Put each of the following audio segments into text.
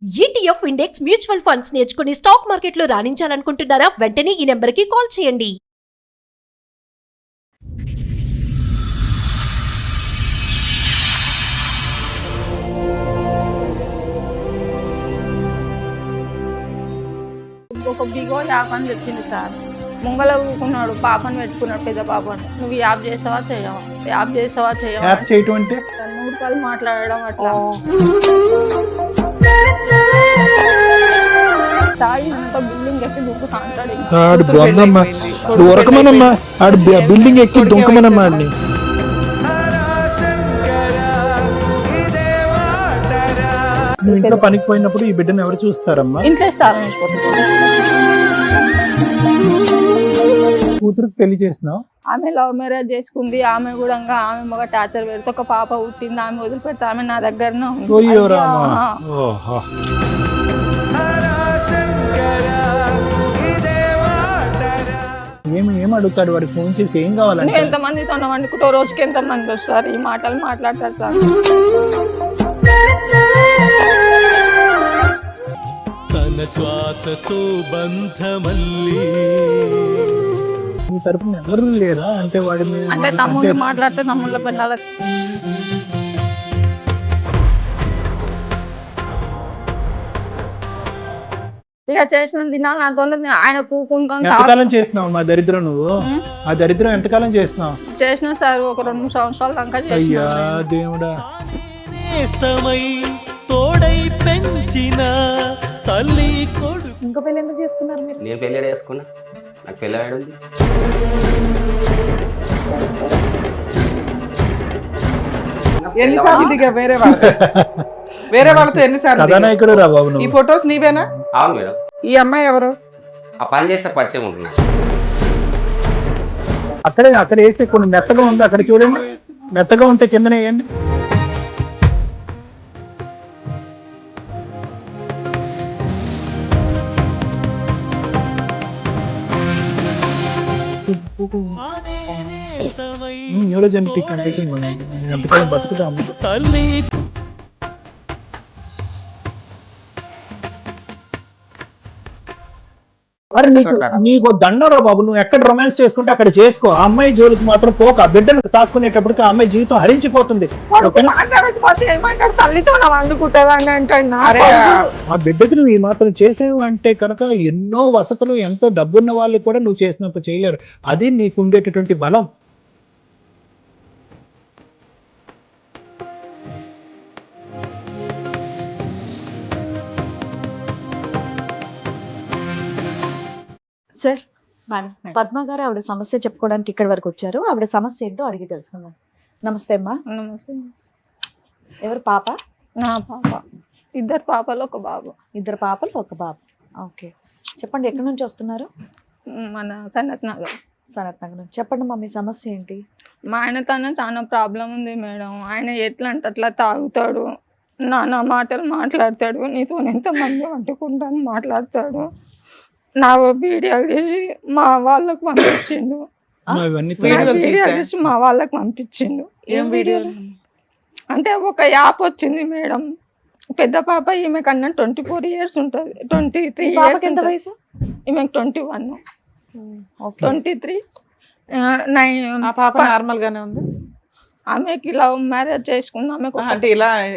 ETF index mutual funds నేర్చుకుని stock మార్కెట్లో రాణించాలనుకుంటున్నారా? వెంటనే ఈ నెంబర్కి కాల్ చేయండి. ఒక బిగో యాప్ అని తెచ్చింది సార్. ముంగల ఊకున్నాడు, పాపని పెట్టుకున్నాడు, పెద్ద పాపని. నువ్వు యాప్ చేసావా చేయవా, యాప్ చేసావా చేయవా, యాప్ చేయటం అంటే 100 రూపాయలు మాట్లాడడం అట్లా. తాగినంత బిల్డింగ్ ఎక్కి దుక్కుతా అంటాడు. ఆడు బొందమ్మా దొరకమనమ్మా, ఆడు బిల్డింగ్ ఎక్కి దుంకమనమ్మా ఆడిని. నువ్వు ఇంట్లో పనికి పోయినప్పుడు ఈ బిడ్డను ఎవరు చూస్తారమ్మా? ఇంట్లో స్థానం వేసిపోతుంది. కూతురుకి పెళ్లి చేసినావు? ఆమె లవ్ మ్యారేజ్ చేసుకుంది. ఆమె కూడా ఆమె మగ టార్చర్ పెడితే ఒక పాప పుట్టింది. ఆమె వదిలిపెడితే ఆమె నా దగ్గరనే ఉంది. ఓయ్యో రామా. ఓహో. ఏం అడుగుతాడు వాడు? ఫోన్ చేసి ఏం కావాలంటే? నువ్వు ఎంతమందితో వండుకుంటో రోజుకి ఎంతమంది వస్తారు ఈ మాటలు మాట్లాడతారు సార్. తన శ్వాసతో బంధమల్లి ఈ తరపున ఎవరు లేరా? అంటే వాడి మీద అంటే తమ్ముళ్ళు మాట్లాడితే తమ్ముళ్ళ పిల్లల ఇక చేసిన దినాలు నాతో ఆయన కూకుంటాం ఎంతకాలం చేసినావు మా దరిద్రం? నువ్వు ఆ దరిద్రం ఎంతకాలం చేసినావు? చేసిన సార్ ఒక 2-3 సంవత్సరాల దాకా అయ్యా చేసిన. దేవుడా. నేస్తమై తోడై పెంచిన తల్లి కొడుకు. ఇంకో పెళ్లి ఎందుకు చేసుకున్నారు మీరు? నేను పెళ్ళి చేసుకున్నా, నాకు పెళ్ళి ఉంది. ఎన్నిసార్లు దిగా వేరే వాళ్ళతో ఎన్నిసార్లు దిగావు? కథానాయకుడు రా బాబు ఈ నువ్వు. ఫొటోస్ నీవేనా? అవును మేడం, ఈ అమ్మాయి ఎవరు? ఆ పని చేస్తే పరిచయం ఉంటున్నా. అక్కడ వేసి కొన్ని మెత్తగా ఉంది, అక్కడ చూడండి. మెత్తగా ఉంటే కిందనే వేయండి. న్యూరోజెనెటిక్ కండిషన్ ఎంతకాలం బతుకుతాము. తల్లి మరి నీకు దండరా బాబు, నువ్వు ఎక్కడ రొమాన్స్ చేసుకుంటే అక్కడ చేసుకో. ఆ అమ్మాయి జోలికి మాత్రం పోక. ఆ బిడ్డను సాక్కునేటప్పటికి ఆ అమ్మాయి జీవితం హరించిపోతుంది. మాట్లాడకపోతే ఏమంటారు? తల్లితో వండుకుంటావని అంటాడు. అరే ఆ బిడ్డకు నువ్వు ఈ మాత్రం చేసేవు అంటే కనుక ఎన్నో వసతులు, ఎంతో డబ్బున్న వాళ్ళు కూడా నువ్వు చేసినప్పుడు చేయలేరు. అది నీకు ఉండేటటువంటి బలం. సార్, పద్మ గారు ఆవిడ సమస్య చెప్పుకోవడానికి ఇక్కడి వరకు వచ్చారు. ఆవిడ సమస్య ఏంటో అడిగి తెలుసుకుందాం. నమస్తే అమ్మా. ఎవరు పాప? నా పాప. 2 పాపలు 1 బాబు. 2 పాపలు 1 బాబు. ఓకే, చెప్పండి. ఎక్కడి నుంచి వస్తున్నారు? మన సనత్ నగర్. సనత్ నగర్ నుంచి. చెప్పండి మా, మీ సమస్య ఏంటి? మా ఆయనతోనే చాలా ప్రాబ్లం ఉంది మేడం. ఆయన ఎట్లా అంటే అట్లా తాగుతాడు, నానా మాటలు మాట్లాడతాడు, నీతో ఎంతమంది వండుకుంటాను మాట్లాడతాడు. నా వీడియోలు తీసి మా వాళ్ళకు పంపించిండు. ఇవన్నీ వీడియో తీసి మా వాళ్ళకి పంపించిండు. ఏం వీడియోలు? అంటే ఒక యాప్ వచ్చింది మేడం. పెద్ద పాప ఈమె కన్నా 24 years ఉంటుంది. 23 years ఎంత వయసు? ఈమెకు 21. ఓకే. 23 9. ఆ పాప నార్మల్ గానే ఉంది? ఆమెకి లవ్ మ్యారేజ్ చేసుకుంది. ఆమెకు అంటే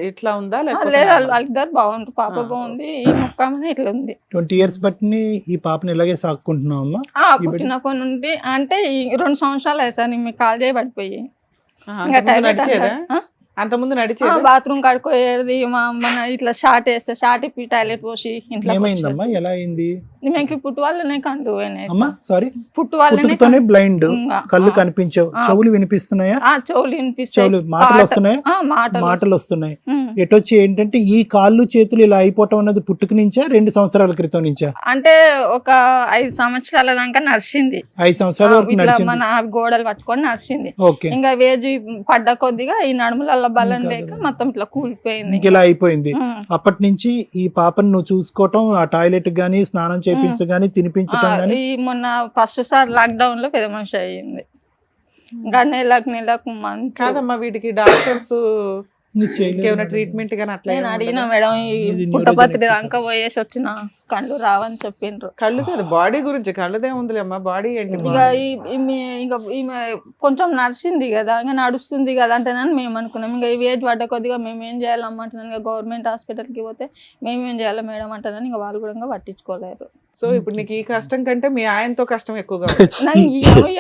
ఇట్లా ఉందా? లేదు, వాళ్ళిద్దరు బాగుంది. పాప బాగుంది, ఈ మొక్కమని ఇట్లా ఉంది. 20 years బట్టి ఈ పాపని ఇలాగే సాక్కుంటున్నావు అమ్మా? పుట్టినప్పటి నుండి అంటే ఈ 2 సంవత్సరాలు వేసాను మీకు కాల్ చేయబడిపోయి. అంతకుముందు నడిచేదా? బాత్రూమ్ కడుకోయేది మన ఇట్లా షార్ట్ వేస్తే షార్ట్ ఇప్పి టాయిలెట్ పోసి ఇంట్లో. ఏమైందమ్మా? ఎలా అయింది? మేము పుట్టు వాళ్ళనే కండు అమ్మా. సారీ, పుట్టు వాళ్ళనే బ్లైండ్, కళ్ళు కనిపించవు, చెవులు వినిపిస్తున్నాయా? చెవులు వినిపిస్తాయి, చెవులు, మాటలు వస్తున్నాయి, మాటలు వస్తున్నాయి. ఎటొచ్చి ఏంటంటే ఈ కాళ్ళు చేతులు ఇలా అయిపోవటం అన్నది పుట్టుక నుంచా 2 సంవత్సరాల క్రితం నుంచా? అంటే ఒక 5 సంవత్సరాల దాకా నడిచింది. 5 సంవత్సరాల వరకు నడిచింది. మన గోడలు పట్టుకొని నడిచింది. ఓకే. ఇంకా వేజు పడ్డ కొద్దిగా ఈ నడుముల బలం లేక మొత్తం ఇట్లా కూలిపోయింది. ఇలా అయిపోయింది. అప్పటి నుంచి ఈ పాపను నువ్వు చూసుకోవటం, ఆ టాయిలెట్ గానీ, స్నానం చేయించగాని, తినిపించటం గానీ. ఈ మొన్న ఫస్ట్ సార్ లాక్డౌన్ లో పెద్ద మనిషి అయ్యింది. ఇంకా నెలకు మంత్. కాదమ్మా, వీటికి డాక్టర్స్ నువ్వు చేయలేదు ఇంకేమైనా మేడం. ట్రీట్మెంట్ గానీ అట్లా నేను ఏమీ అడిగిన ఉండదా? మేడం ఈ ఇది పుట్టపత్రి neurogenetic దాకా పోయేసి వచ్చిన కళ్ళు రావని చెప్పిండ్రు. కళ్ళు కాదు బాడీ గురించి, కళ్ళదే ఉందిలే అమ్మా, బాడీ ఏంటి? ఇక ఈమె కొంచెం నడిచింది కదా, ఇంకా నడుస్తుంది కదా అంటేనని మేము అనుకున్నాం. ఇంకా ఈ ఏజ్ పడ్డ కొద్దిగా మేము ఏం చేయాలమ్మంటున్నాను, ఇంకా గవర్నమెంట్ హాస్పిటల్కి పోతే మేమేం చేయాలి మేడం అంటానని ఇంకా వాళ్ళు కూడా ఇంకా పట్టించుకోలేరు. సో ఇప్పుడు నీకు ఈ కష్టం కంటే మీ ఆయనతో కష్టం ఎక్కువగా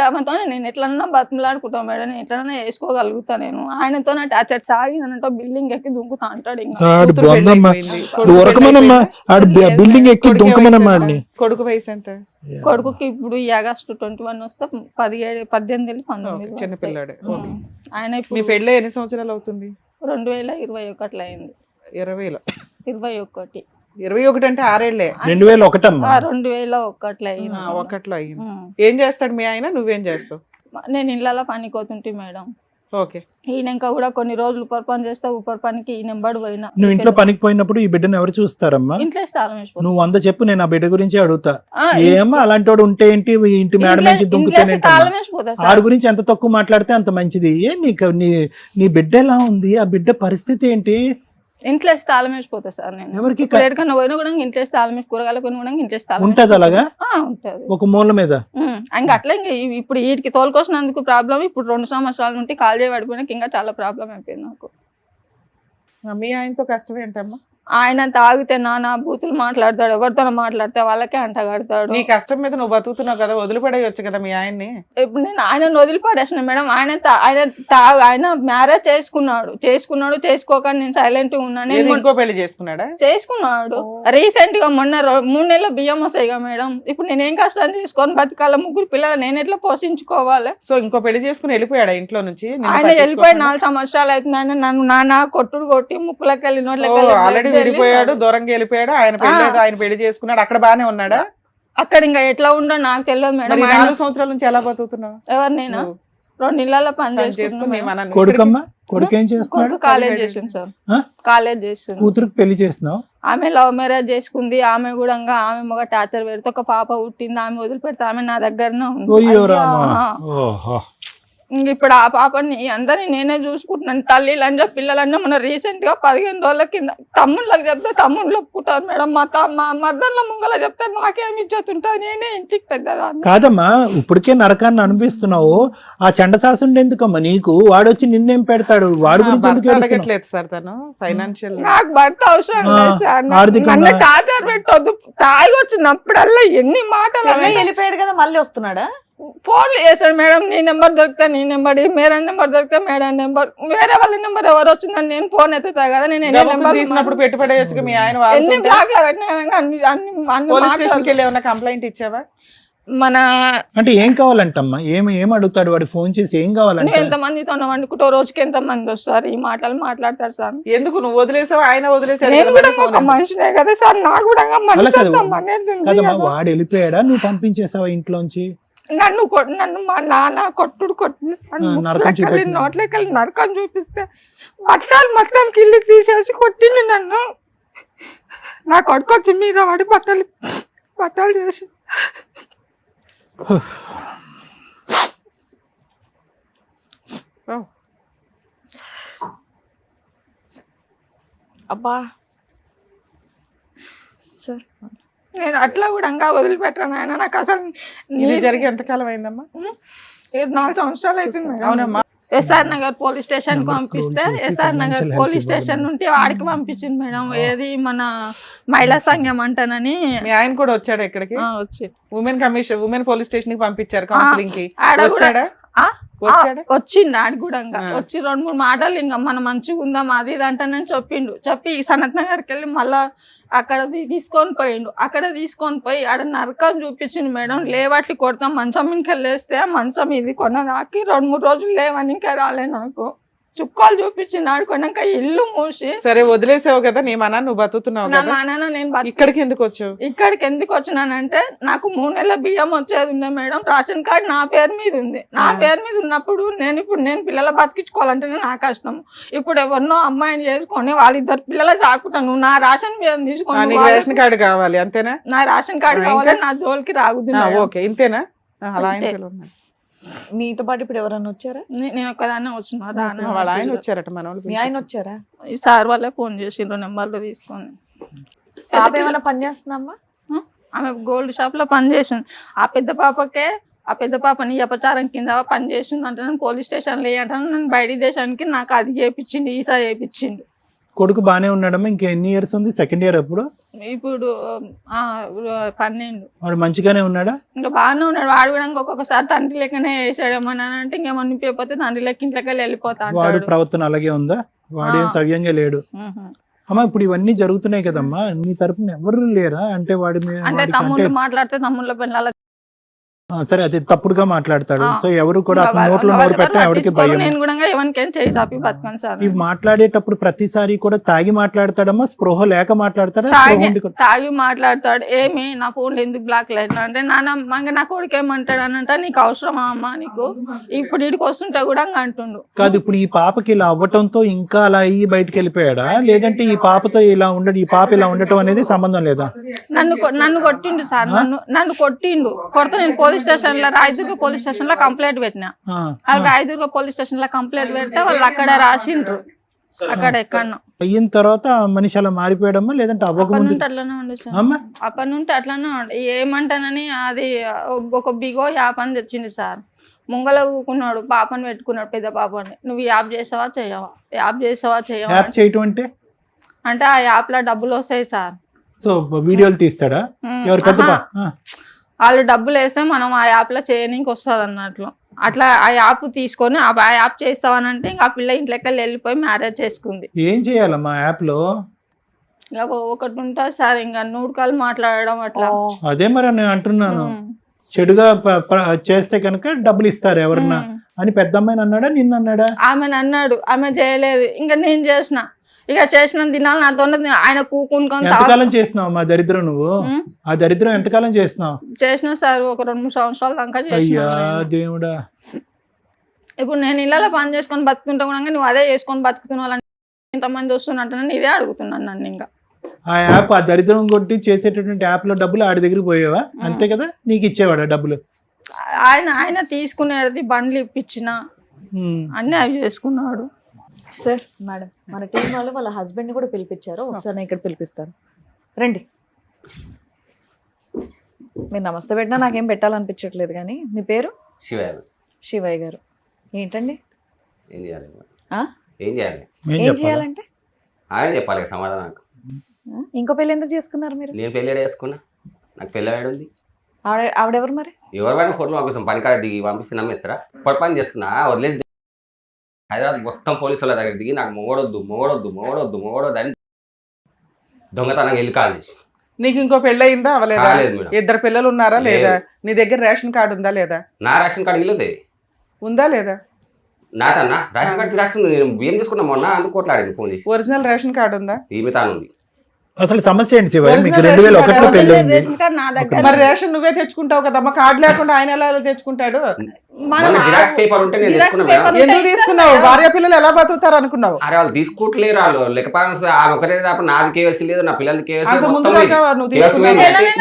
ఆమెతో నేను ఎట్లన్నా బతిమలాడుకుంటాను మేడం, నేను ఎట్లన్నా వేసుకోగలుగుతా. నేను ఆయనతో టార్చర్ తాగినంటో బిల్డింగ్ ఎక్కి దుంకుతా అంటాడు. ఇంకా ఆడు బొందమ్మా దూరకమనమ్మా ఆడు బిల్డింగ్ ఎక్కి దుంకమనమ్మా ఆడిని. కొడుకు వయసు ఎంత? కొడుకుకి ఇప్పుడు ఈ ఆగస్టు 21 వస్తే 17, 18, 19 చిన్నపిల్లాడే. ఆయన మీ ఇప్పుడు పెళ్ళి ఎన్ని సంవత్సరాలు అవుతుంది? 2021 అయింది. 20లో 21 21 అంటే 6 ఏళ్లే. 2001 అమ్మా. 2001 అయింది. ఒకట్లో అయ్యింది. ఏం చేస్తాడు మీ ఆయన, నువ్వేం చేస్తావు? నేను ఇళ్ళలో పనికోతుంటే మేడం. ఓకే. ఈయన ఇంకా కూడా కొన్ని రోజులు ఉపర్ పని చేస్తే ఉపర్ పనికి ఈ నెంబర్ పోయినా. నువ్వు ఇంట్లో పనికి పోయినప్పుడు ఈ బిడ్డను ఎవరు చూస్తారమ్మా? ఇంట్లో తాళం వేసిపోతుంది. నువ్వు 100 చెప్పు, నేను ఆ బిడ్డ గురించి అడుగుతా. ఏమో అలాంటి వాడు ఉంటే ఏంటి, ఈ ఇంటి మేడ నుంచి దుంకుతానేంటి? తాళం వేసిపోతా ఆడి గురించి ఎంత తక్కువ మాట్లాడితే అంత మంచిది. నీకు నీ బిడ్డ ఎలా ఉంది, ఆ బిడ్డ పరిస్థితి ఏంటి? ఇంట్లో తాళం వేసిపోతా సార్. నేను ఎవరికి ఎక్కడికన్నా పోయినా కూడా ఇంట్లో తాళం వేసి, కూరగాయలు కొని కూడా ఇంట్లో తాళం ఉంటది అలాగా ఉంటది ఒక మూల మీద. ఇంకా అట్లా ఇంకా ఇప్పుడు వీటికి తోలుకొచ్చినందుకు ప్రాబ్లం. ఇప్పుడు 2 సంవత్సరాల నుండి కాల్ చేయబడిపోయినాక ఇంకా చాలా ప్రాబ్లం అయిపోయింది నాకు. మీ ఆయనతో కష్టం ఏంటమ్మా? ఆయన తాగితే నానా బూతులు మాట్లాడతాడు, ఎవరితో మాట్లాడితే వాళ్ళకే అంటగడతాడు. నీ కష్టం మీద నువ్వు బతుకుతున్నావు కదా, వదిలిపడేయచ్చు కదా మీ ఆయన్ని. ఇప్పుడు నేను ఆయనను వదిలిపడేసిన మేడం. ఆయన మ్యారేజ్ చేసుకున్నాడు చేసుకోక నేను సైలెంట్ ఉన్నాను. ఇంకో పెళ్లి చేసుకున్నాడా? చేసుకున్నాడు రీసెంట్ గా, మొన్న 3 నెలల బియ్యం వస్తాయిగా మేడం. ఇప్పుడు నేను ఏం కష్టం చేసుకొని బతకాల, 3 పిల్లలు నేను ఎట్లా పోషించుకోవాలి? సో ఇంకో పెళ్లి చేసుకుని వెళ్ళిపోయాడా ఇంట్లో నుంచి? ఆయన వెళ్ళిపోయి 4 సంవత్సరాలు అవుతుంది. ఆయన నన్ను నానా కొట్టుడు కొట్టి ముక్కులకి వెళ్ళి నోట్లకి వెళ్ళిపోయాడు, దూరంగా వెళ్ళిపోయాడు. ఆయన పెళ్లి చేసుకున్నాడు, అక్కడ బానే ఉన్నాడా? అక్కడ ఇంకా ఎట్లా ఉండో నాకు తెలియదు మేడం. 4 సంవత్సరాల నుంచి ఎలా బతుకుతున్నావు? ఎవరు నేను 2 ఇళ్లలో పని చేసుకుని. కొడుకమ్మా, కొడుకు ఏం చేస్తున్నాడు? కాలేజ్ చేసింది సార్, కాలేజ్ చేస్తుంది. కూతురుకి పెళ్లి చేసినావు? ఆమె లవ్ మ్యారేజ్ చేసుకుంది. ఆమె కూడా ఆమె మొగ టార్చర్ పెడితే ఒక పాప పుట్టింది. ఆమె వదిలిపెడితే ఆమె నా దగ్గరనే ఉంది. ఇప్పుడు ఆ పాపని అందరినీ నేనే చూసుకుంటున్నాను. తల్లిలు అని చెప్పి పిల్లలన్నా మన రీసెంట్ గా 15 రోజుల కింద తమ్ముళ్ళకి చెప్తే తమ్ముళ్ళు ఒప్పుకుంటారు మేడం. మా మర్దన్ల ముంగల చెప్తే నాకేమి ఇచ్చేది ఉంటుంది, నేనే ఇంటికి పెద్దదాన్ని. కాదమ్మా, ఇప్పటికే నరకాన్ని అనిపిస్తున్నావు. ఆ చండశాసుడు ఎందుకమ్మా నీకు? వాడు వచ్చి నిన్నేం పెడతాడు? వాడి గురించి ఎందుకు అడగట్లేదు సార్ తను? ఫైనాన్షియల్ నాకు భర్త అవసరం లేదు సార్. ఆర్థికంగా నన్ను టార్చర్ పెట్టొద్దు. తాగి వచ్చినప్పుడల్లా ఎన్ని మాటలు. వెళ్ళిపోయాడు కదా, మళ్ళీ వస్తున్నాడా? ఫోన్లు చేశాడు మేడం. నీ నెంబర్ దొరికితే నీ నెంబర్, మేడం నెంబర్ దొరికితే మేడం నెంబర్, వేరే వాళ్ళ నెంబర్ ఎవరు వచ్చిందని నేను ఫోన్ ఎత్తుతా కదా. నేను ఎన్ని నెంబర్ తీసినప్పుడు పెట్టుబడేయచ్చు. మీ ఆయన ఎన్ని బ్లాక్ లో పెట్టినా కంప్లైంట్ ఇచ్చావా? మన అంటే ఏం కావాలంటమ్మా? ఏం అడుగుతాడు వాడు? ఫోన్ చేసి ఏం కావాలంటే? ఎంత మందితో వండుకుంటో రోజుకి ఎంత మంది వస్తారు, ఈ మాటలు మాట్లాడతారు సార్. ఎందుకు నువ్వు వదిలేసావు, ఆయన వదిలేసాడు? నేను కూడా ఒక మనిషినే కదా సార్, నాకు కూడా కదమ్మా, వాడు వెళ్ళిపోయాడా, నువ్వు పంపించేసావా ఇంట్లోంచి? నన్ను మా నాన్న కొట్టుడు కొట్టి నోట్లకెళ్ళి నరకం చూపిస్తే బట్టలు మొత్తం కిల్లి తీసేసి కొట్టింది నన్ను. నా కొడుకు వచ్చి మీద పడి బట్టలు చేసి అబ్బా సార్. నేను అట్లా కూడా వదిలిపెట్టాను ఆయన. నాకు అసలు జరిగి ఎంతకాలం అయిందమ్మా? 4 సంవత్సరాలు అవుతుంది మేడం. అవునమ్మా. ఎస్ఆర్ నగర్ పోలీస్ స్టేషన్ కి పంపిస్తే ఎస్ఆర్ నగర్ పోలీస్ స్టేషన్ నుండి వాడికి పంపించింది మేడం. ఏది మన మహిళా సంఘం అంటానని. మీ ఆయన కూడా వచ్చాడు ఇక్కడికి? వచ్చి ఉమెన్ పోలీస్ స్టేషన్ కి పంపించారు కౌన్సిలింగ్ కి. వచ్చిండు ఆడి కూడా వచ్చి 2-3 మాటలు ఇంకా మనం మంచిగా ఉందాం అది ఇది అంటానని చెప్పి సనత్ నగర్కి వెళ్ళి మళ్ళా అక్కడ తీసుకొని పోయి ఆడ నరకం చూపించింది మేడం. లేవట్లు కొడతాం, మంచం ఇంకా లేస్తే మంచం ఇది కొన్నదాకి 2-3 రోజులు లేవని ఇంకా రాలే. నాకు చుక్కాలు చూపించింది ఆడుకున్నాక ఇల్లు మూసి. సరే వదిలేసావు కదా, నీ మన నువ్వు బతుకుతున్నావు కదా. మా నాన్న నేను ఇక్కడికి ఎందుకు వచ్చావు? ఇక్కడికి ఎందుకు వచ్చినానంటే నాకు 3 నెలల బియ్యం వచ్చేది ఉంది మేడం. రేషన్ కార్డు నా పేరు మీద ఉంది. నా పేరు మీద ఉన్నప్పుడు నేను పిల్లల బతికించుకోవాలంటేనే నా కష్టం. ఇప్పుడు ఎవరినో అమ్మాయిని చేసుకొని వాళ్ళిద్దరు పిల్లలు చాకుంటాను. నా రేషన్ బియ్యం తీసుకొని రేషన్ కార్డు కావాలి అంతేనా? నా రేషన్ కార్డు కావాలి, నా జోలికి రాగుద్ది. ఓకే ఇంతేనా? అలా మీతో పాటు ఇప్పుడు ఎవరన్నా వచ్చారా? నేను ఒక్కదాన్నే వచ్చిన వాళ్ళ ఆయన వచ్చారట మన వాళ్ళు. మీ ఆయన వచ్చారా? ఈ సార్ వాళ్ళే ఫోన్ చేసిండ్రు నెంబర్లు తీసుకొని. పాప ఏమైనా పని చేస్తుందమ్మా? ఆమె గోల్డ్ షాప్ లో పని చేసింది. ఆ పెద్ద పాపని అపచారం కింద పని చేసింది అంటే నేను పోలీస్ స్టేషన్లో వేయంటాను, నేను బయట దేశానికి నాకు అది చేయించిండు, ఈసా చేయించిండు. కొడుకు బానే ఉన్నాడమ్మా? ఇంకా ఎన్ని ఇయర్స్ ఉంది? సెకండ్ ఇయర్ అప్పుడు? ఇప్పుడు 12. వాడు మంచిగానే ఉన్నాడా? ఇంకా బాగానే ఉన్నాడు. వాడు కూడా ఒక్కొక్కసారి తండ్రి లెక్కనే వేసాడేమన్నా అంటే ఇంకేమన్నా నింపిపోతే తండ్రి లెక్క ఇంట్లోకి వెళ్ళిపోతా వాడు అంటాడు. ప్రవర్తన అలాగే ఉందా? వాడేం సవ్యంగా లేడు. అమ్మా ఇప్పుడు ఇవన్నీ జరుగుతున్నాయి కదమ్మా, నీ తరపున ఎవరు లేరా? అంటే వాడి మీద అంటే తమ్ముళ్ళు మాట్లాడితే తమ్ముళ్ళ పిల్లల సరే అది తప్పుడుగా మాట్లాడతాడు. సో ఎవరు కూడా నోట్లో నోరు పెట్ట ఎవరికి భయం. నేను కూడా ఎవరికైనా చేయి చాపి బతకను సార్. ఇవి మాట్లాడేటప్పుడు ప్రతిసారి కూడా తాగి మాట్లాడతాడమ్మా? స్పృహ లేక మాట్లాడతాడా? తాగి మాట్లాడతాడు. ఏమి నా ఫోన్లో ఎందుకు బ్లాక్ లైట్ అంటే నాన్న నా కొడుకు ఏమంటాడు అని అంటే నీకు అవసరమా అమ్మా నీకు ఇప్పుడు ఇడికి వస్తుంటే కూడా అంటుండు. కాదు ఇప్పుడు ఈ పాపకి ఇలా అవ్వటంతో ఇంకా అలా అయ్యి బయటకు వెళ్ళిపోయాడా? లేదంటే ఈ పాపతో ఇలా ఉండడం, ఈ పాప ఇలా ఉండటం అనేది సంబంధం లేదా? నన్ను కొట్టిండు సార్. నన్ను కొట్టిండు. కొడితే నేను పోలీస్ స్టేషన్ లో రాయదుర్గ పోలీస్ స్టేషన్ లో కంప్లైంట్ పెట్టినా. రాయదుర్గ పోలీస్ స్టేషన్ లో కంప్లైంట్ పెడితే వాళ్ళు అక్కడ రాసిండ్రు. అక్కడ ఎక్కడో అయిన తర్వాత మనిషి అలా మారిపోయాడమ్మా? లేదంటే అవ్వకముందు అట్లానే ఉండు సార్. అప్పటి నుంచి అట్లానే ఉండు. ఏమంటానని అది ఒక బిగో యాప్ అని తెచ్చింది సార్. ముంగల ఊకున్నాడు, పాపని పెట్టుకున్నాడు, పెద్ద పాపని. నువ్వు యాప్ చేసావా చేయవా, యాప్ చేసావా చేయవా. యాప్ చేయటం అంటే ఆ యాప్ లో డబ్బులు వస్తాయి సార్. సో వీడియోలు తీస్తాడా? ఎవరు పెద్ద వాళ్ళు డబ్బులు వేస్తే మనం ఆ యాప్ లో చేయడానికి వస్తుంది అన్నట్లు. అట్లా ఆ యాప్ తీసుకొని ఆ యాప్ చేస్తావనంటే ఇంకా ఆ పిల్ల ఇంట్లోకి వెళ్ళిపోయి మ్యారేజ్ చేసుకుంది. ఏం చేయాలమ్మా యాప్ లో? ఇంకా ఒకటి ఉంటుంది సార్, ఇంకా నూడుకాలు మాట్లాడడం అట్లా. అదే మరి నేను అంటున్నాను, చెడుగా చేస్తే కనుక డబ్బులు ఇస్తారు ఎవరన్నా అని. పెద్ద అమ్మాయిని అన్నాడా నిన్ను అన్నాడా? ఆమెను అన్నాడు. ఆమె చేయలేదు. ఇంకా నేను చేసిన. ఇక చేసిన దినాలు నాతో ఆయన కూకుని ఎంతకాలం చేసినావు మా దరిద్రం? నువ్వు ఆ దరిద్రం ఎంతకాలం చేసినావు? చేసిన సార్ ఒక 2-3 సంవత్సరాల దాకా చేసిన. అయ్యా దేవుడా. ఇప్పుడు నేను ఇళ్ళలో పని చేసుకొని బతుకుంటా కూడా నువ్వు అదే చేసుకొని బతుకుతున్నావు ఇంతమంది వస్తున్నట్టు నేను ఇదే అడుగుతున్నాను నన్ను. ఇంకా ఆ యాప్, ఆ దరిద్రం కొట్టి చేసేటటువంటి యాప్ లో డబ్బులు ఆడి దగ్గరికి పోయేవా? అంతే కదా, నీకు ఇచ్చేవాడా డబ్బులు? ఆయన తీసుకునేది బండ్లు ఇప్పించిన అన్ని అవి చేసుకున్నాడు. సార్ మేడం మన టీం వాళ్ళు వాళ్ళ హస్బెండ్ ని కూడా పిలిపించారు. ఒకసారి నేను ఇక్కడ పిలిపిస్తాను, రండి. మీరు నమస్తే పెట్టినా నాకేం పెట్టాలనిపించట్లేదు కానీ మీ పేరు? శివయ్య. శివయ్య గారు. ఏంటండి ఏం చేయాలి? ఏం చేయాలంటే ఆయన చెప్పాలి సమాధానం. ఇంకో పెళ్లి ఎందుకు చేసుకున్నారు మీరు? నేను పెళ్ళి చేసుకున్నా, నాకు పెళ్ళి ఉంది. ఆవిడెవరు మరి? ఎవరు పైన ఫోటోలు పంపిస్తాం, పనికాడ దిగి పంపిస్తే నమ్మేస్తారా? పొడి పని చేస్తున్నా వదిలేదు. హైదరాబాద్ మొత్తం పోలీసుల దగ్గర దిగి నాకు మొగడొద్దు అని దొంగతనంగా వెళ్ళి కాల్ చేసి. నీకు ఇంకో పెళ్ళి అయిందా అవలేదా? ఇద్దరు పిల్లలు ఉన్నారా లేదా? నీ దగ్గర రేషన్ కార్డు ఉందా లేదా? నా రేషన్ కార్డు ఇల్లుదే ఉందా లేదా? నాకన్నా రేషన్ కార్డు రాసింది. నేను బియ్యం తీసుకున్నా మొన్న, అందుకు కొట్లాడింది ఫోన్ చేసి. ఒరిజినల్ రేషన్ కార్డు ఉందా? ఈమె తాను ఉంది. అసలు సమస్య ఏంటి శివ? మీకు 2001లో పెళ్లి ఉంది. మరి రేషన్ నువ్వే తెచ్చుకుంటావు కదమ్మా, కార్డు లేకుండా ఆయన ఎలా తెచ్చుకుంటాడు? జిరాక్స్ పేపర్ ఉంటే నేను తీసుకున్నా. ఎందుకు తీసుకున్నావు? భార్య పిల్లలు ఎలా బతుకుతారు అనుకున్నావు? అరే వాళ్ళు తీసుకుంటలేరు. వాళ్ళు లెక్కపాలన ఒకటే తప్ప నాది కేవైసీ లేదు, నా పిల్లలకి కేవైసీ.